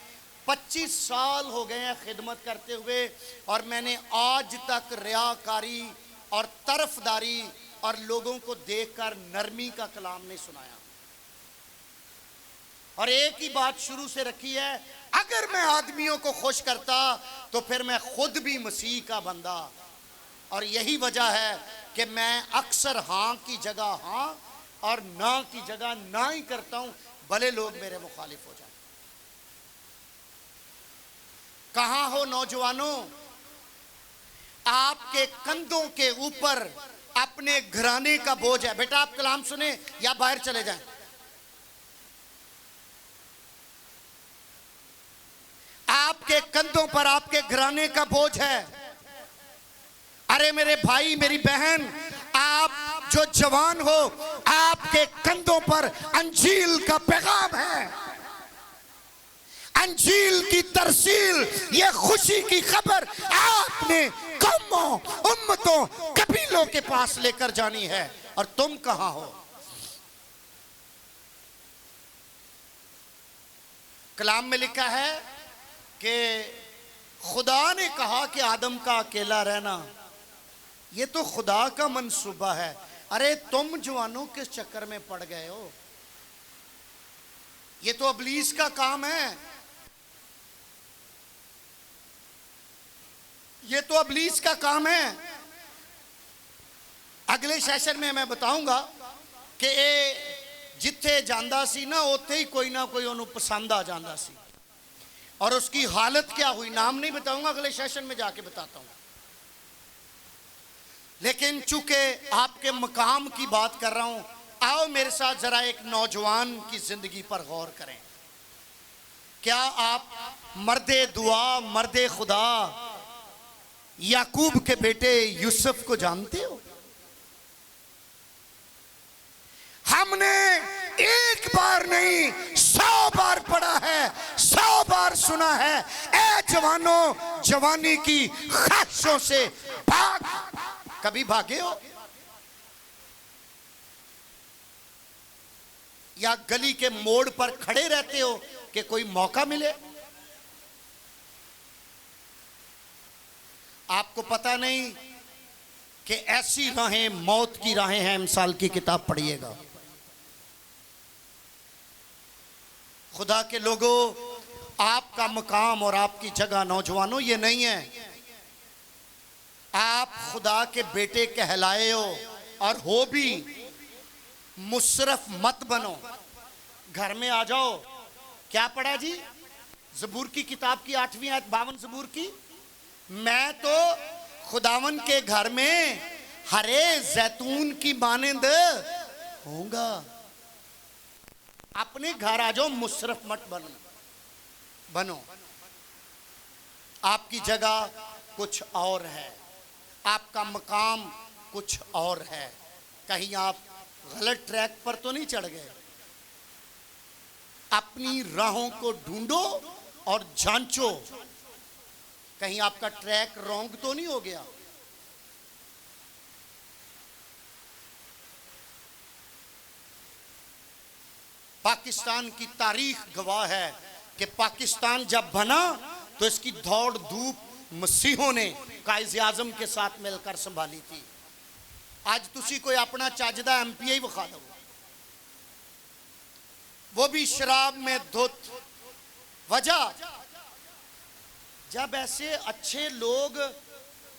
25 साल हो गए हैं खिदमत करते हुए, और मैंने आज तक रियाकारी और तरफदारी और लोगों को देखकर नरमी का कलाम नहीं सुनाया। और एक ही बात शुरू से रखी है, अगर मैं आदमियों को खुश करता तो फिर मैं खुद भी मसीह का बंदा। और यही वजह है कि मैं अक्सर हाँ की जगह हाँ और ना की जगह ना ही करता हूं, भले लोग मेरे मुखालिफ हो जाए। कहां हो नौजवानों, आपके कंधों के ऊपर अपने घराने का बोझ है। बेटा आप कलाम सुने या बाहर चले जाएं। आपके कंधों पर आपके घराने का बोझ है। अरे मेरे भाई मेरी बहन, आप जो जवान हो, आपके कंधों पर अंजील का पैगाम है, अंजील की तरसील, ये खुशी की खबर आपने कौमों, उम्मतों, कबीलों के पास लेकर जानी है। और तुम कहां हो? कलाम में लिखा है कि खुदा ने कहा कि आदम का अकेला रहना ये तो खुदा का मंसूबा है। अरे तुम जवानों किस चक्कर में पड़ गए हो? ये तो इब्लीस का काम है, ये तो इब्लीस का काम है। अगले सेशन में मैं बताऊंगा कि जिथे जांदा सी ना उत्थे ही कोई ना कोई उन्होंने पसंद आ जांदा सी, और उसकी हालत क्या हुई नाम नहीं बताऊंगा, अगले सेशन में जाके बताता हूं। लेकिन चूंकि आपके मकाम की बात कर रहा हूं, आओ मेरे साथ जरा एक नौजवान की जिंदगी पर गौर करें। क्या आप मर्दे दुआ, मर्दे खुदा याकूब के बेटे यूसुफ को जानते हो? हमने एक बार नहीं 100 बार पढ़ा है, 100 बार सुना है। ए जवानों, जवानी की ख्वाहिशों से भाग। कभी भागे हो? या गली के मोड़ पर खड़े रहते हो कि कोई मौका मिले? आपको पता नहीं कि ऐसी राहें मौत की राहें हैं। मिसाल की किताब पढ़िएगा। खुदा के लोगों, आपका मकाम और आपकी जगह नौजवानों ये नहीं है। आप खुदा के बेटे कहलाए हो, और हो भी। मुसरफ मत बनो। घर में आ जाओ। क्या पढ़ा जी? ज़बूर की किताब की 8वीं आयत 52 ज़बूर की, मैं तो खुदावन के घर में हरे जैतून की मानिंद होऊंगा। अपने घर आ जाओ, मुसरफ मत बनो। आपकी जगह कुछ और है, आपका मकाम कुछ और है। कहीं आप गलत ट्रैक पर तो नहीं चढ़ गए? अपनी राहों को ढूंढो और जांचो, कहीं आपका ट्रैक रॉन्ग तो नहीं हो गया। पाकिस्तान की तारीख गवाह है कि पाकिस्तान जब बना तो इसकी दौड़ धूप मसीहों ने कायद आजम के साथ मिलकर संभाली थी। आज तुसी कोई अपना चाजदा एमपीए ही विखा दो, वो भी शराब में धुत। वजह, जब ऐसे अच्छे लोग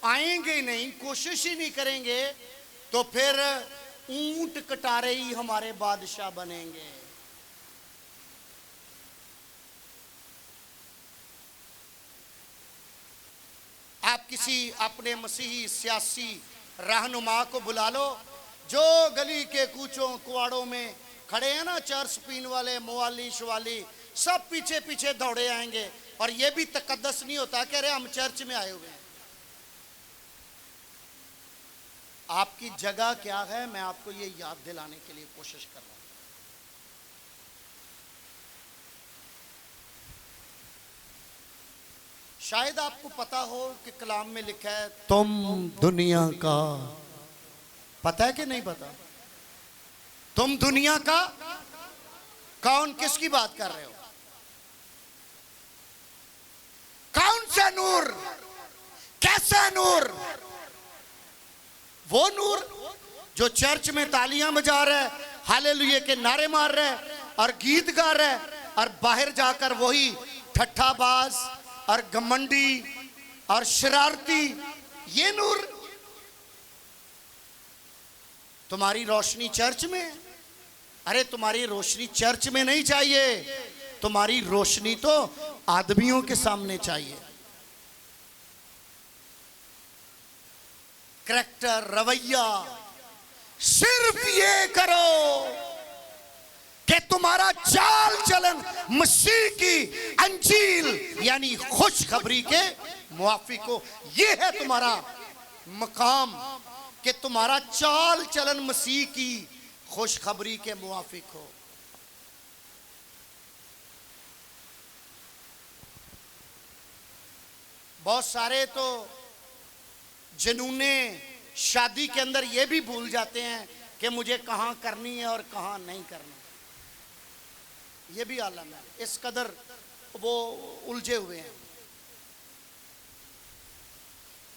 आएंगे नहीं, कोशिश ही नहीं करेंगे, तो फिर ऊंट कटारे ही हमारे बादशाह बनेंगे। किसी अपने मसीही सियासी रहनुमा को बुला लो, जो गली के कूचों कुआड़ों में खड़े हैं ना, चर्च पीन वाले, मवाली शवाली, सब पीछे पीछे दौड़े आएंगे। और ये भी तकद्दस नहीं होता कि अरे हम चर्च में आए हुए हैं। आपकी जगह क्या है, मैं आपको ये याद दिलाने के लिए कोशिश कर रहा हूं। शायद आपको पता हो कि कलाम में लिखा है तुम दुनिया का, पता है कि नहीं पता? तुम दुनिया का कौन, किसकी बात कर रहे हो? कौन सा नूर, कैसा नूर? वो नूर जो चर्च में तालियां बजा रहा है, हालेलुया के नारे मार रहा है और गीत गा रहा है, और बाहर जाकर वही ठट्ठाबाज और घमंडी और शरारती, ये नूर? तुम्हारी रोशनी चर्च में है? अरे तुम्हारी रोशनी चर्च में नहीं चाहिए, तुम्हारी रोशनी तो आदमियों के सामने चाहिए। करैक्टर, रवैया, सिर्फ ये करो कि तुम्हारा चाल चलन मसीह की अंजील यानी खुशखबरी के मुआफिक हो। ये है तुम्हारा मकाम, कि तुम्हारा चाल चलन मसीह की खुशखबरी के मुआफिक हो। बहुत सारे तो जुनूने शादी के अंदर ये भी भूल जाते हैं कि मुझे कहां करनी है और कहां नहीं करनी। ये भी आलम है, इस कदर वो उलझे हुए हैं।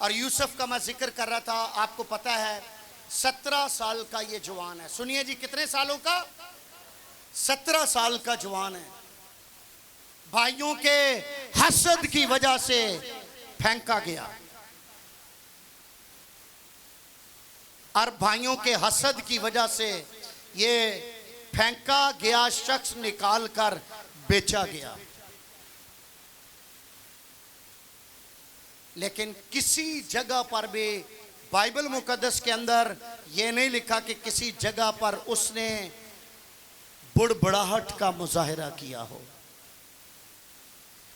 और यूसुफ का मैं जिक्र कर रहा था, आपको पता है 17 साल का ये जवान है। सुनिए जी, कितने सालों का? 17 साल का जवान है। भाइयों के हसद की वजह से फेंका गया, और भाइयों के हसद की वजह से ये फेंका गया शख्स निकाल कर बेचा गया। लेकिन किसी जगह पर भी बाइबल मुकद्दस के अंदर यह नहीं लिखा कि किसी जगह पर उसने बुड़बड़ाहट का मुजाहिरा किया हो।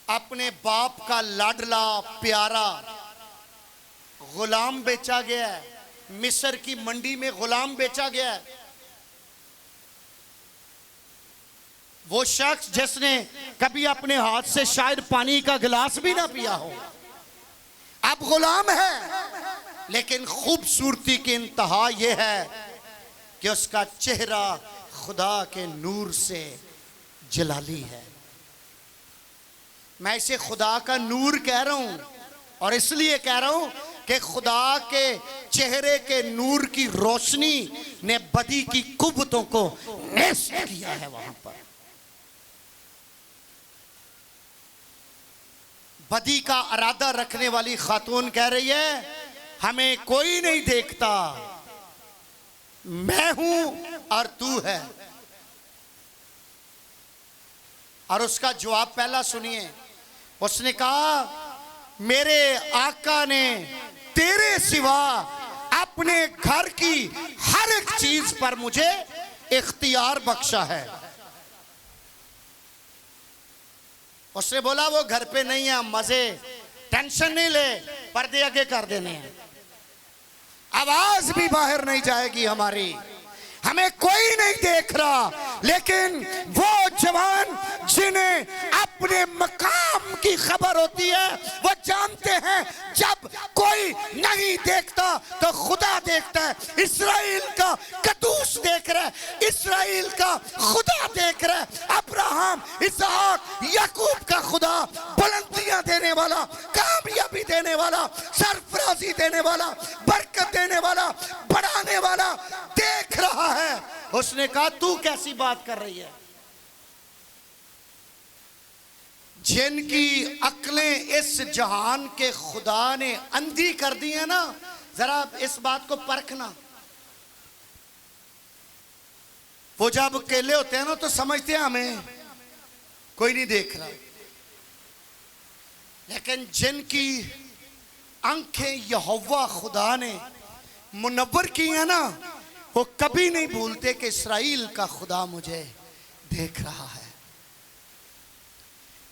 अपने बाप का लाडला प्यारा गुलाम बेचा गया है, मिस्र की मंडी में गुलाम बेचा गया है। वो शख्स जिसने कभी अपने हाथ से शायद पानी का गिलास भी ना पिया हो, अब गुलाम है। लेकिन खूबसूरती की इंतहा यह है कि उसका चेहरा खुदा के नूर से जलाली है। मैं इसे खुदा का नूर कह रहा हूं, और इसलिए कह रहा हूं कि खुदा के चेहरे के नूर की रोशनी ने बदी की कुव्वतों को नष्ट किया है। वहां पर बदी का इरादा रखने वाली खातून कह रही है हमें कोई नहीं देखता, मैं हूं और तू है। और उसका जवाब पहला सुनिए, उसने कहा मेरे आका ने तेरे सिवा अपने घर की हर एक चीज पर मुझे इख्तियार बख्शा है। उसने बोला वो घर पे नहीं है, मजे, टेंशन नहीं ले, पर्दे आगे कर देने हैं, आवाज भी बाहर नहीं जाएगी हमारी, हमें कोई नहीं देख रहा। लेकिन वो जवान जिन्हें अपने मकाम की खबर होती है, वो जानते हैं जब कोई नहीं देखता तो खुदा देखता है। इस्राएल का कदूस देख रहा है, इस्राएल का खुदा देख रहा है। अब्राहम, इसहाक, याकूब का खुदा, बुलंदियां देने वाला, कामयाबी देने वाला, सरफराजी देने वाला, बरकत देने वाला, बढ़ाने वाला देख रहा है। उसने कहा तू कैसी बात कर रही है? जिनकी अक्लें इस जहान के खुदा ने अंधी कर दी है ना, जरा इस बात को परखना। वो जब अकेले होते हैं ना तो समझते हैं हमें कोई नहीं देख रहा, लेकिन जिनकी आंखें यहोवा खुदा ने मुनव्वर की है ना, वो कभी नहीं भूलते कि इस्राएल का खुदा मुझे देख रहा है।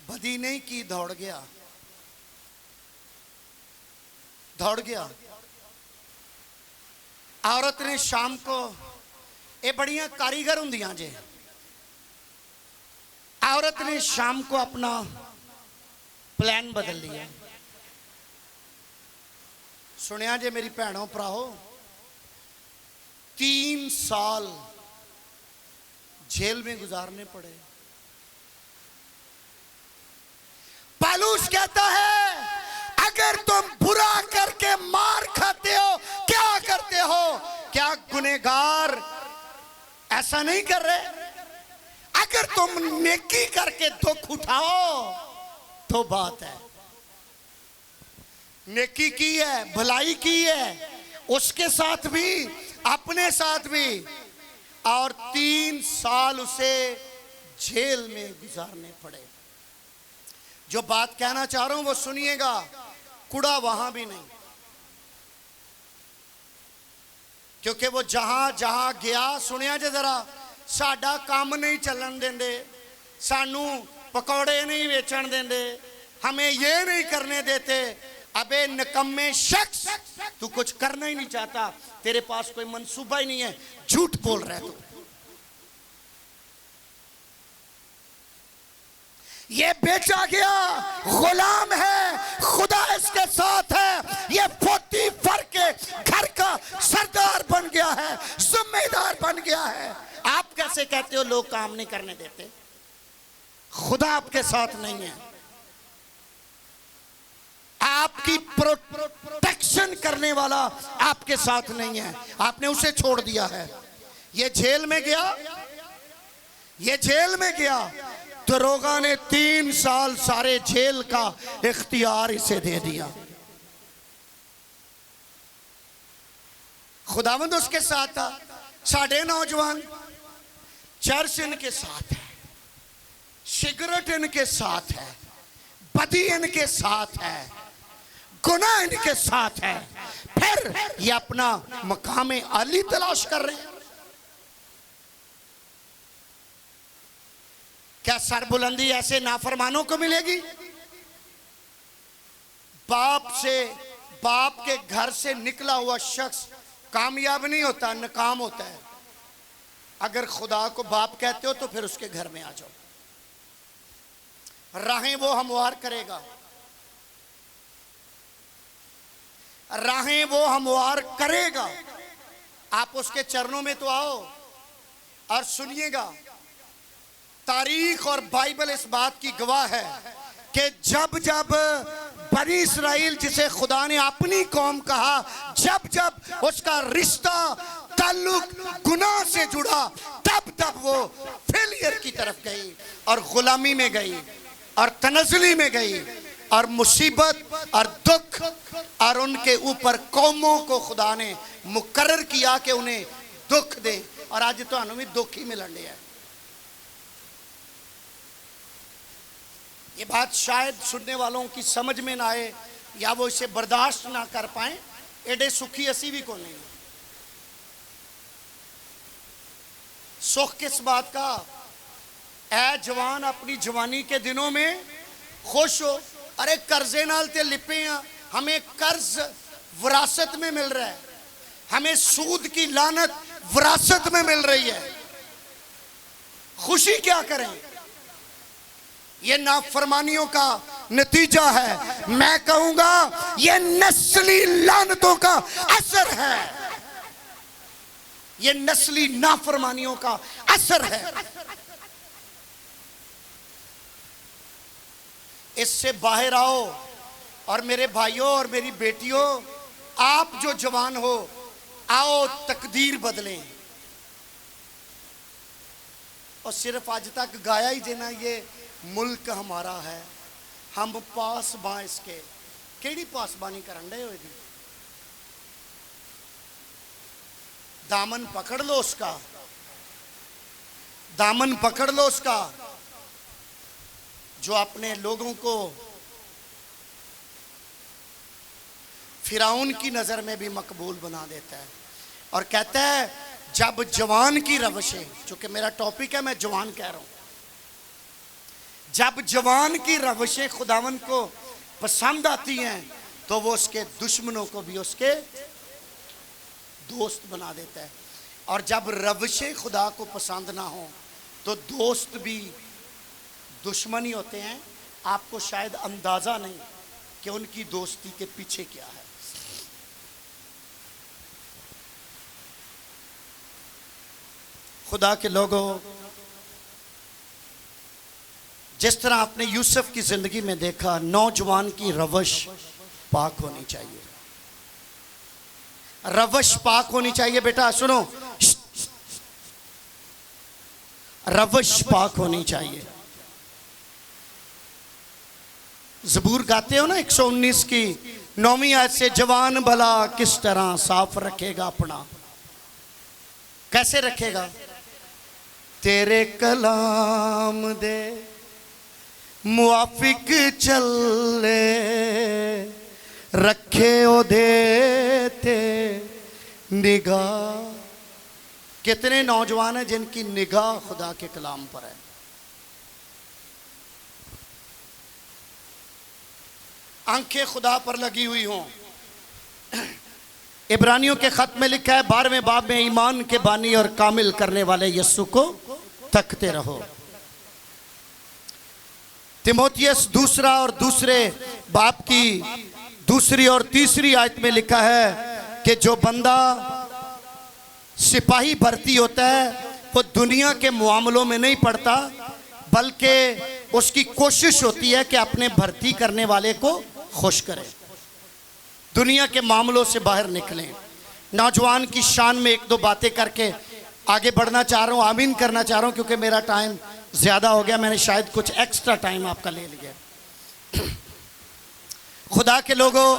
बदी नहीं की, दौड़ गया, दौड़ गया। औरत ने शाम को, ये बड़ियां कारीगर होंदियां जे, औरत ने शाम को अपना प्लान बदल लिया। सुनिया जे मेरी भैनों भराओ, 3 साल जेल में गुजारने पड़े। पौलुस कहता है अगर तुम बुरा करके मार खाते हो, क्या करते हो? क्या गुनहगार ऐसा नहीं कर रहे? अगर तुम नेकी करके दुख उठाओ तो बात है, नेकी की है, भलाई की है, उसके साथ भी अपने साथ भी, और 3 साल उसे जेल में गुजारने पड़े। जो बात कहना चाह रहा हूं वो सुनिएगा, कुड़ा वहां भी नहीं, क्योंकि वो जहां जहां गया, सुनिया जे जरा, साडा काम नहीं चलन देंदे, सानू पकौड़े नहीं बेचन देंदे, हमें ये नहीं करने देते। अबे निकम्मे शख्स, तू कुछ करना ही नहीं चाहता, तेरे पास कोई मंसूबा ही नहीं है, झूठ बोल रहा है तू। ये बेचा गया गुलाम है, खुदा इसके साथ है। ये पोतीफर के घर का सरदार बन गया है, जिम्मेदार बन गया है। आप कैसे कहते हो लोग काम नहीं करने देते? खुदा आपके साथ नहीं है, आपकी प्रोटेक्शन करने वाला आपके साथ नहीं है, आपने उसे छोड़ दिया है। ये जेल में गया, ये जेल में गया, दरोगा ने 3 साल सारे जेल का इख्तियार इसे दे दिया। खुदावंद उसके साथ था। साढ़े नौजवान चर्च इनके साथ है, सिगरेट इनके साथ है, बदी इनके साथ है, गुनाह इनके साथ है, फिर ये अपना मकाम आली तलाश कर रहे हैं। क्या सरबुलंदी ऐसे नाफरमानों को मिलेगी? बाप से, बाप के घर से निकला हुआ शख्स कामयाब नहीं होता, नाकाम होता है। अगर खुदा को बाप कहते हो तो फिर उसके घर में आ जाओ, राहें वो हमवार करेगा, राहें वो हमवार करेगा। आप उसके चरणों में तो आओ और सुनिएगा। तारीख और बाइबल इस बात की गवाह है कि जब जब बनी इस्राइल, जिसे खुदा ने अपनी कौम कहा, जब जब उसका रिश्ता ताल्लुक गुनाह से जुड़ा, तब तब वो फेलियर की तरफ गई और गुलामी में गई और तनज़ली में गई और मुसीबत और दुख, और उनके ऊपर कौमों को खुदा ने मुकर्रर किया कि उन्हें दुख दे। और आज तो भी दुख ही मिलन दिया है। ये बात शायद सुनने वालों की समझ में ना आए या वो इसे बर्दाश्त ना कर पाए, एडे सुखी असी भी को नहीं। सुख किस बात का? ऐ जवान, अपनी जवानी के दिनों में खुश हो। अरे कर्जे नाल ते लिपे हैं, हमें कर्ज विरासत में मिल रहा है, हमें सूद की लानत विरासत में मिल रही है, खुशी क्या करें? ये नाफरमानियों का नतीजा है। मैं कहूंगा ये नस्ली लानतों का असर है, ये नस्ली नाफरमानियों का असर है। इससे बाहर आओ। और मेरे भाइयों और मेरी बेटियों, आप जो जवान हो, आओ तकदीर बदलें। और सिर्फ आज तक गाया ही देना, ये मुल्क हमारा है, हम पासबां इसके। केड़ी पासबानी करन डे होए? दामन पकड़ लो उसका, दामन पकड़ लो उसका, जो अपने लोगों को फिराउन की नज़र में भी मकबूल बना देता है और कहता है जब जवान की रवशें, चूंकि मेरा टॉपिक है मैं जवान कह रहा हूं, जब जवान की रवशें खुदावन को पसंद आती हैं तो वो उसके दुश्मनों को भी उसके दोस्त बना देता है। और जब रवशें खुदा को पसंद ना हो तो दोस्त भी दुश्मन ही होते हैं। आपको शायद अंदाजा नहीं कि उनकी दोस्ती के पीछे क्या है। खुदा के लोगों, जिस तरह आपने यूसुफ की जिंदगी में देखा, नौजवान की रवश पाक होनी चाहिए। रवश पाक होनी चाहिए। बेटा सुनो, रवश पाक होनी चाहिए। ज़बूर गाते हो ना 119 की 9वीं आयत से, जवान भला किस तरह साफ रखेगा अपना। कैसे रखेगा? तेरे कलाम दे मुआफिक चले, रखे ओ देते निगाह। कितने नौजवान हैं जिनकी निगाह खुदा के कलाम पर है। आंखें खुदा पर लगी हुई हों। इब्रानियों के खत में लिखा है 12वें बाब में, ईमान के बानी और कामिल करने वाले यीशु को तकते रहो। तिमोथियस दूसरा और दूसरे बाब की दूसरी और तीसरी आयत में लिखा है कि जो बंदा सिपाही भर्ती होता है वो दुनिया के मामलों में नहीं पड़ता, बल्कि उसकी कोशिश होती है कि अपने भर्ती करने वाले को खुश करे, दुनिया के मामलों से बाहर निकलें। नौजवान की शान में एक दो बातें करके आगे बढ़ना चाह रहा हूँ, आमीन करना चाह रहा हूँ, क्योंकि मेरा टाइम ज़्यादा हो गया। मैंने शायद कुछ एक्स्ट्रा टाइम आपका ले लिया। खुदा के लोगों,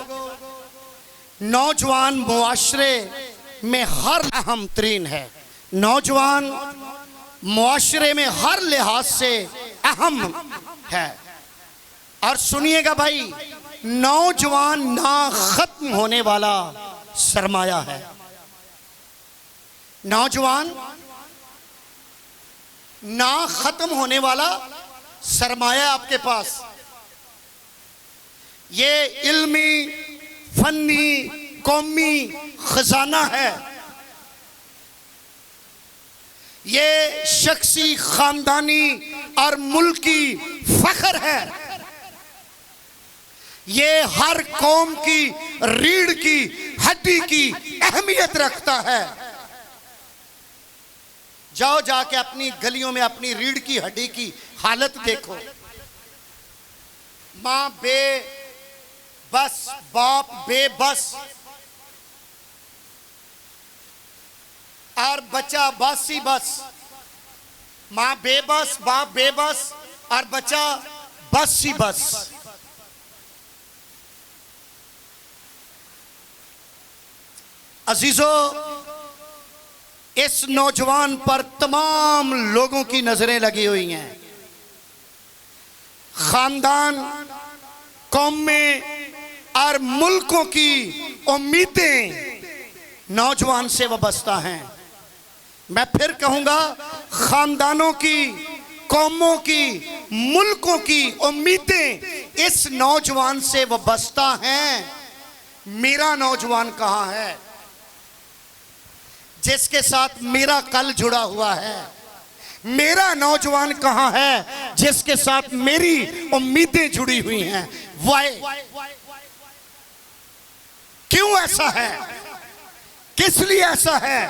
नौजवान मुआशरे में हर अहम तरीन है। नौजवान मुआशरे में हर लिहाज से अहम है। और सुनिएगा भाई, नौजवान ना खत्म होने वाला सरमाया है। नौजवान ना खत्म होने वाला सरमाया आपके पास। ये इल्मी, फन्नी, कौमी खजाना है। ये शख्सी, खानदानी और मुल्की फख्र है। ये हर कौम की रीढ़ की हड्डी की अहमियत रखता है। जाओ जाके अपनी गलियों में अपनी रीढ़ की हड्डी की हालत देखो। मां बेबस, बाप बेबस और बच्चा बासी बस। मां बेबस, बाप बेबस और बच्चा बासी बस। अजीजों, इस नौजवान पर तमाम लोगों की नजरें लगी हुई हैं। खानदान, कौमें और मुल्कों की उम्मीदें नौजवान से वाबस्ता हैं। मैं फिर कहूंगा, खानदानों की, कौमों की, मुल्कों की उम्मीदें इस नौजवान से वाबस्ता हैं। मेरा नौजवान कहाँ है जिसके साथ मेरा कल जुड़ा हुआ है? मेरा नौजवान कहाँ है जिसके साथ मेरी उम्मीदें जुड़ी हुई हैं? वाई? क्यों ऐसा है? किस लिए ऐसा है?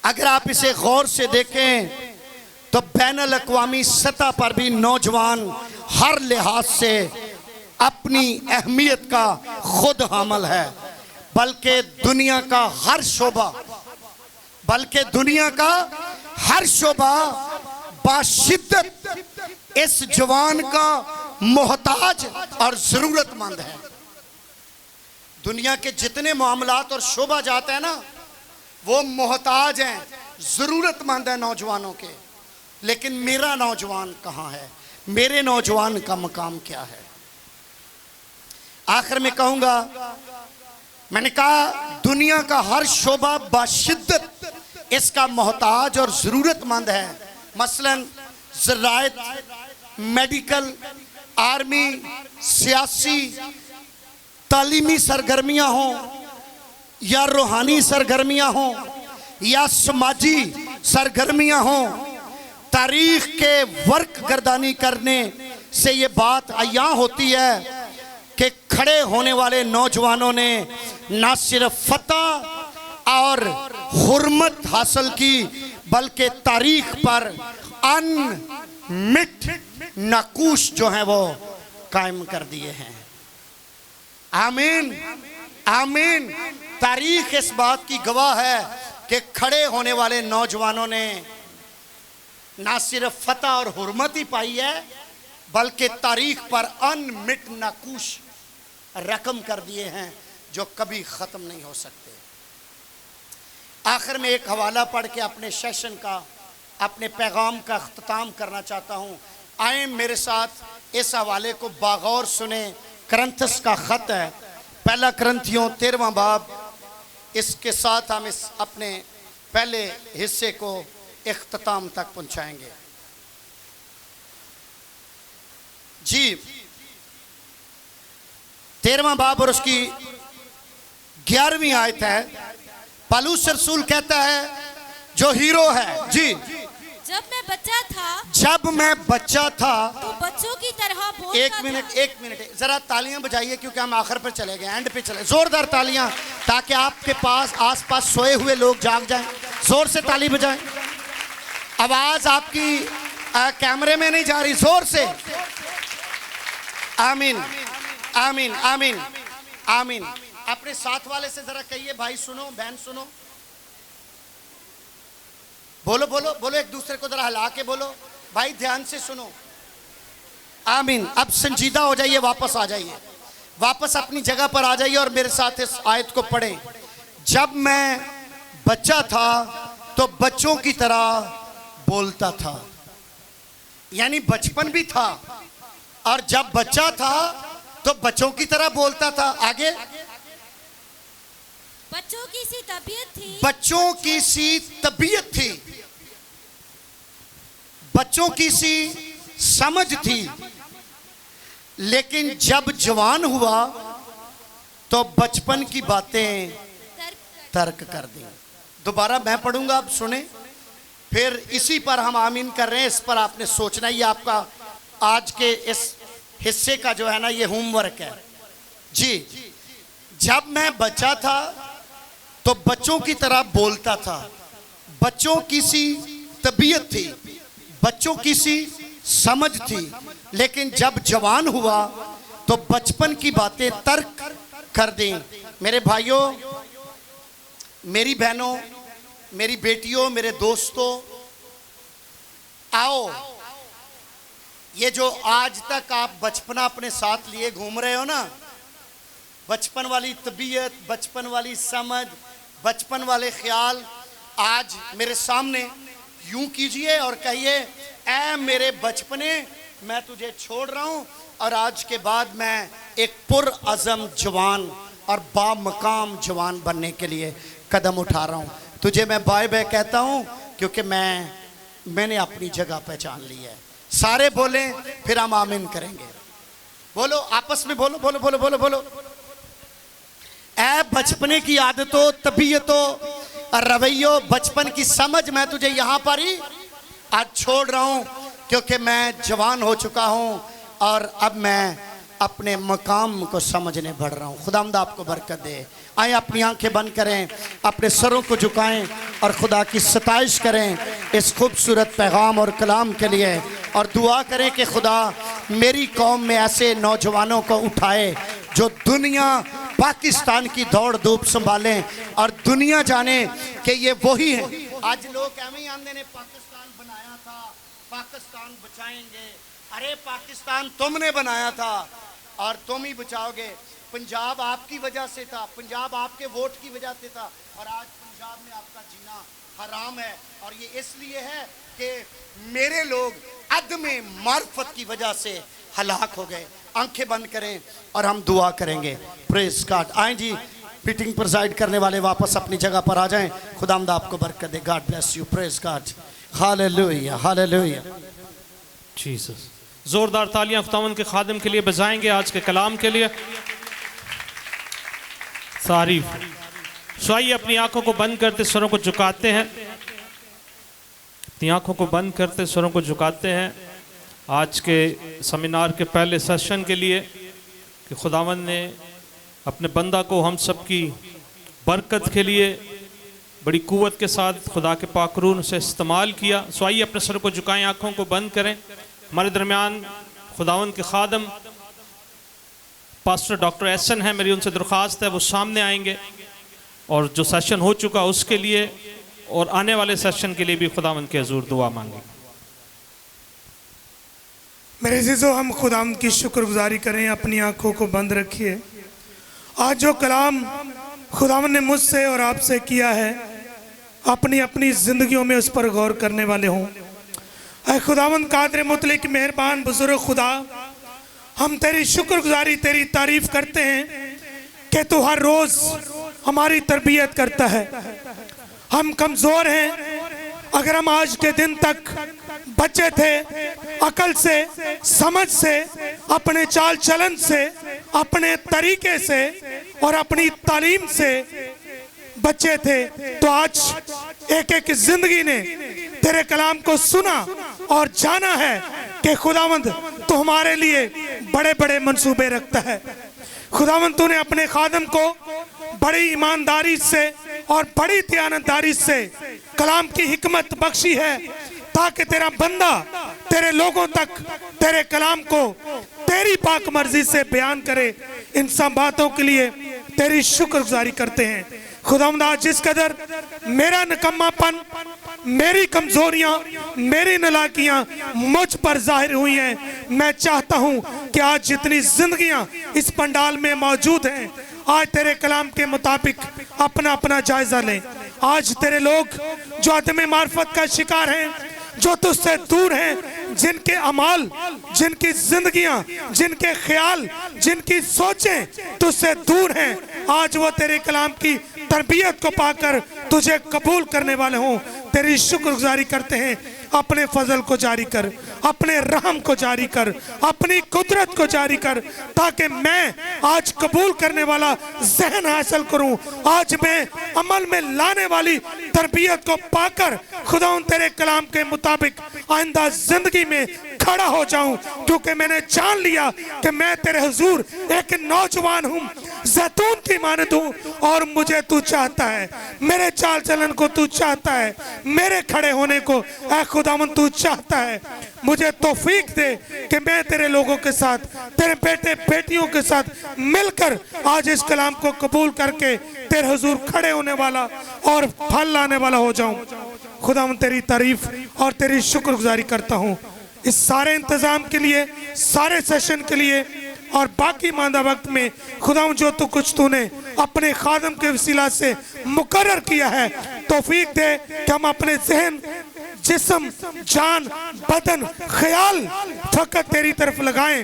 अगर आप इसे गौर से देखें तो बैनुल अक़वामी सतह पर भी नौजवान हर लिहाज से अपनी अहमियत का खुद हामिल है। बल्कि दुनिया का हर शोबा बाशिद्दत इस जवान का मोहताज और जरूरतमंद है। दुनिया के जितने मामलात और शोबा जाते हैं ना, वो मोहताज हैं, जरूरतमंद है नौजवानों के। लेकिन मेरा नौजवान कहाँ है? मेरे नौजवान का मकाम क्या है? आखिर में कहूंगा, मैंने कहा दुनिया का हर शोबा बाशिद्दत इसका मोहताज और ज़रूरतमंद है। मसलन ज़राअत, मेडिकल, आर्मी, सियासी, तालीमी सरगर्मियां हों या रूहानी सरगर्मियां हों या समाजी सरगर्मियां हों, तारीख के वर्क गर्दानी करने से ये बात अयां होती है कि खड़े होने वाले नौजवानों ने न सिर्फ फतह और हुर्मत हासिल की बल्कि तारीख पर अनमिट नकूश जो है वो कायम कर दिए हैं। आमीन आमीन। तारीख इस बात की गवाह है कि खड़े होने वाले नौजवानों ने ना सिर्फ फतह और हुर्मत ही पाई है बल्कि तारीख पर अनमिट नकूश रकम कर दिए हैं जो कभी ख़त्म नहीं हो सकते। आखिर में एक हवाला पढ़ के अपने सेशन का, अपने पैगाम का अख्ताम करना चाहता हूँ। आए मेरे साथ इस हवाले को बागौर सुने। करंथस का ख़त है, पहला करंथियों 13वां बाब। इसके साथ हम इस अपने पहले हिस्से को इख्तिताम तक पहुँचाएंगे। जी 13वां बाब और उसकी 11वीं आयत है। पौलुस रसूल कहता है जो हीरो है, जी, जब मैं बच्चा था तो बच्चों की तरह बोलता एक मिनट जरा तालियां बजाइए क्योंकि हम आखिर पर चले गए, एंड पे चले। जोरदार तालियां ताकि आपके पास आसपास सोए हुए लोग जाग जाएं। जोर से ताली बजाएं। आवाज आपकी कैमरे में नहीं जा रही, जोर से। आमीन आमीन आमीन आमीन। अपने साथ वाले से जरा कहिए, भाई सुनो, बहन सुनो, बोलो बोलो बोलो, एक दूसरे को जरा हिला के बोलो, भाई ध्यान से सुनो। आमीन। अब संजीदा हो जाइए, वापस आ जाइए, वापस अपनी जगह पर आ जाइए और मेरे साथ इस आयत को पढ़ें। जब मैं बच्चा था तो बच्चों की तरह बोलता था, यानी बचपन भी था, और जब बच्चा था तो बच्चों की तरह बोलता था। आगे, बच्चों की सी तबीयत थी, बच्चों की सी तबीयत थी, बच्चों की सी समझ थी, लेकिन जब जवान हुआ तो बचपन की बातें तर्क कर दी। दोबारा मैं पढ़ूंगा, अब सुने, फिर इसी पर हम आमीन कर रहे हैं। इस पर आपने सोचना, ये आपका आज के इस हिस्से का जो है ना, ये होमवर्क है। जी, जब मैं बच्चा था तो बच्चों की तरह बोलता था, बच्चों की सी तबीयत थी, बच्चों की सी समझ थी, लेकिन जब जवान हुआ तो बचपन की बातें तर्क कर दी। मेरे भाइयों, मेरी बहनों, मेरी बेटियों, मेरे दोस्तों, आओ, ये जो आज तक आप बचपना अपने साथ लिए घूम रहे हो ना, बचपन वाली तबीयत, बचपन वाली समझ, बचपन वाले ख्याल, आज मेरे सामने यूं कीजिए और कहिए, ऐ मेरे बचपने, मैं तुझे छोड़ रहा हूं और आज के बाद मैं एक पुरअज़म जवान और बामकाम जवान बनने के लिए कदम उठा रहा हूं। तुझे मैं बाय बाय कहता हूं क्योंकि मैंने अपनी जगह पहचान ली है। सारे बोलें, फिर हम आमीन करेंगे। बोलो, आपस में बोलो बोलो बोलो बोलो बोलो। ऐ बचपने की आदतों, तबीयतों और रवैयों, बचपन की समझ, मैं तुझे यहाँ पर ही आज छोड़ रहा हूँ क्योंकि मैं जवान हो चुका हूँ और अब मैं अपने मकाम को समझने बढ़ रहा हूँ। खुदावंद आपको बरकत दे। आए अपनी आंखें बंद करें, अपने सरों को झुकाएं और खुदा की सताइश करें इस खूबसूरत पैगाम और कलाम के लिए, और दुआ करें कि खुदा मेरी कौम में ऐसे नौजवानों को उठाए जो दुनिया पाकिस्तान की दौड़ धूप संभालें और दुनिया जाने कि ये वही है। आज लोग एवं आंदे ने पाकिस्तान बनाया था, पाकिस्तान बचाएंगे। अरे पाकिस्तान तुमने बनाया था और तुम ही बचाओगे। पंजाब आपकी वजह से था, पंजाब आपके वोट की वजह से था, और आज पंजाब में आपका जीना हराम है। और ये इसलिए है कि मेरे लोग अदम मार्फत की वजह से हलाक हो गए। आंखें बंद करें और हम दुआ करेंगे। Praise God. आए जी, मीटिंग प्रिजाइड करने वाले वापस अपनी जगह पर आ जाएं। खुदावंद आपको बरकत दे। God bless you. Praise God. Hallelujah, hallelujah. Jesus. जोरदार तालियां खुदावंद के खादिम के लिए बजाएंगे, आज के कलाम के लिए। तारीफ। सो आइए अपनी आंखों को बंद करते सरों को झुकाते हैं, अपनी आंखों को बंद करते सरों को झुकाते हैं आज के सेमिनार के पहले सेशन के लिए कि खुदावंद ने अपने बंदा को हम सब की बरकत के लिए बड़ी कुव्वत के साथ खुदा के पाकरून से इस्तेमाल किया। सो आइए अपने सर को झुकाएं, आंखों को बंद करें। हमारे दरमियान खुदावंद के खादम पास्टर डॉक्टर एहसन है, मेरी उनसे दरख्वास्त है वो सामने आएंगे और जो सेशन हो चुका उसके लिए और आने वाले सेशन के लिए भी खुदावंद के हुजूर दुआ मांगे। मेरे अज़ीज़ों, हम खुदावंद की शुक्रगुजारी करें। अपनी आंखों को बंद रखिए। आज जो कलाम खुदावंद ने मुझसे और आपसे किया है, अपनी अपनी जिंदगियों में उस पर गौर करने वाले हों। ऐ खुदावंद कादिर मुतलक मेहरबान बुजुर्ग खुदा, हम तेरी शुक्रगुजारी तेरी तारीफ करते हैं कि तू हर रोज हमारी तरबियत करता है। हम कमजोर हैं। अगर हम आज के दिन तक बच्चे थे, अकल से, समझ से, अपने चाल चलन से, अपने तरीके से और अपनी तालीम से बच्चे थे, तो आज एक एक जिंदगी ने तेरे कलाम को सुना और जाना है कि खुदावंद तो हमारे लिए बड़े बड़े मंसूबे रखता है। खुदावंद तूने अपने खादम को बड़ी ईमानदारी से और बड़ी दयानतदारी से कलाम की हिकमत बख्शी है ताकि तेरा बंदा तेरे लोगों तक तेरे कलाम को तेरी पाक मर्जी से बयान करे। इन सब बातों के लिए तेरी शुक्रगुजारी करते हैं। खुदावंद आज जिस कदर मेरा निकम्मापन, मेरी कमजोरियां, मेरी नालायकियां मुझ पर जाहिर हुई हैं, मैं चाहता हूं कि आज जितनी जिंदगियां इस पंडाल में मौजूद हैं, आज तेरे कलाम के मुताबिक अपना अपना जायजा लें। आज तेरे लोग जो अदम मार्फत का शिकार हैं, जो तुझसे दूर हैं, जिनके अमाल, जिनकी जिंदगियां, जिनके ख्याल, जिनकी सोचें तुझसे दूर हैं, आज वो तेरे कलाम की तरबियत को पाकर तुझे कबूल करने वाले हों। तेरी शुक्रगुजारी करते हैं। अपने फजल को जारी कर, अपने रहम को जारी कर, अपनी कुदरत को जारी कर, ताकि मैं आज कबूल करने वाला जहन हासिल करूं। आज मैं अमल में लाने वाली तरबियत को पाकर खुदा तेरे कलाम के मुताबिक आइंदा जिंदगी में खड़ा हो जाऊं, क्योंकि मैंने जान लिया कि मैं तेरे हुजूर एक नौजवान हूं, जैतून की मानद हूं और मुझे तू चाहता है, मेरे चाल चलन को तू चाहता है, मेरे खड़े होने को ऐ खुदावंद तू चाहता है। मुझे तौफीक दे कि मैं तेरे लोगों के साथ, तेरे बेटे बेटियों के साथ मिलकर आज इस कलाम को कबूल करके तेरे हुजूर खड़े होने वाला और फल लाने वाला हो जाऊं। खुदावंद तेरी तारीफ और तेरी शुक्रगुजारी करता हूं इस सारे इंतजाम के लिए, सारे सेशन के लिए और बाकी मांदा वक्त में। खुदावंद जो तू कुछ तूने अपने खादम के वसीला से मुकर्रर किया है, तौफीक दे कि हम अपने जहन, जिस्म, जान, बदन, ख्याल फकत तेरी तरफ लगाएं,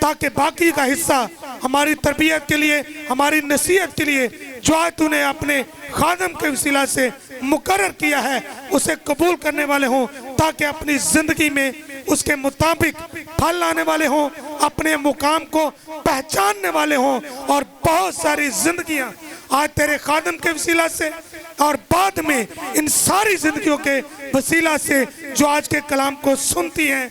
ताकि बाकी का हिस्सा हमारी तरबियत के लिए, हमारी नसीहत के लिए जो आज तूने अपने खादम के वसीला से मुकर्रर किया है उसे कबूल करने वाले हों, ताकि अपनी जिंदगी में उसके मुताबिक फल लाने वाले हों, अपने मुकाम को पहचानने वाले हों और बहुत सारी जिंदगियां आज तेरे खादम के वसीला से और बाद में इन सारी जिंदगियों के वसीला से जो आज के कलाम को सुनती हैं,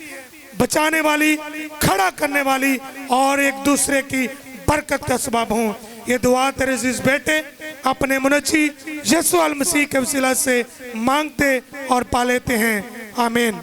बचाने वाली, खड़ा करने वाली और एक दूसरे की बरकत का सबब हों। ये दुआ तेरे अजीज बेटे अपने मुनज्जी यीशु अल मसीह के वसीला से मांगते और पा लेते हैं। आमीन।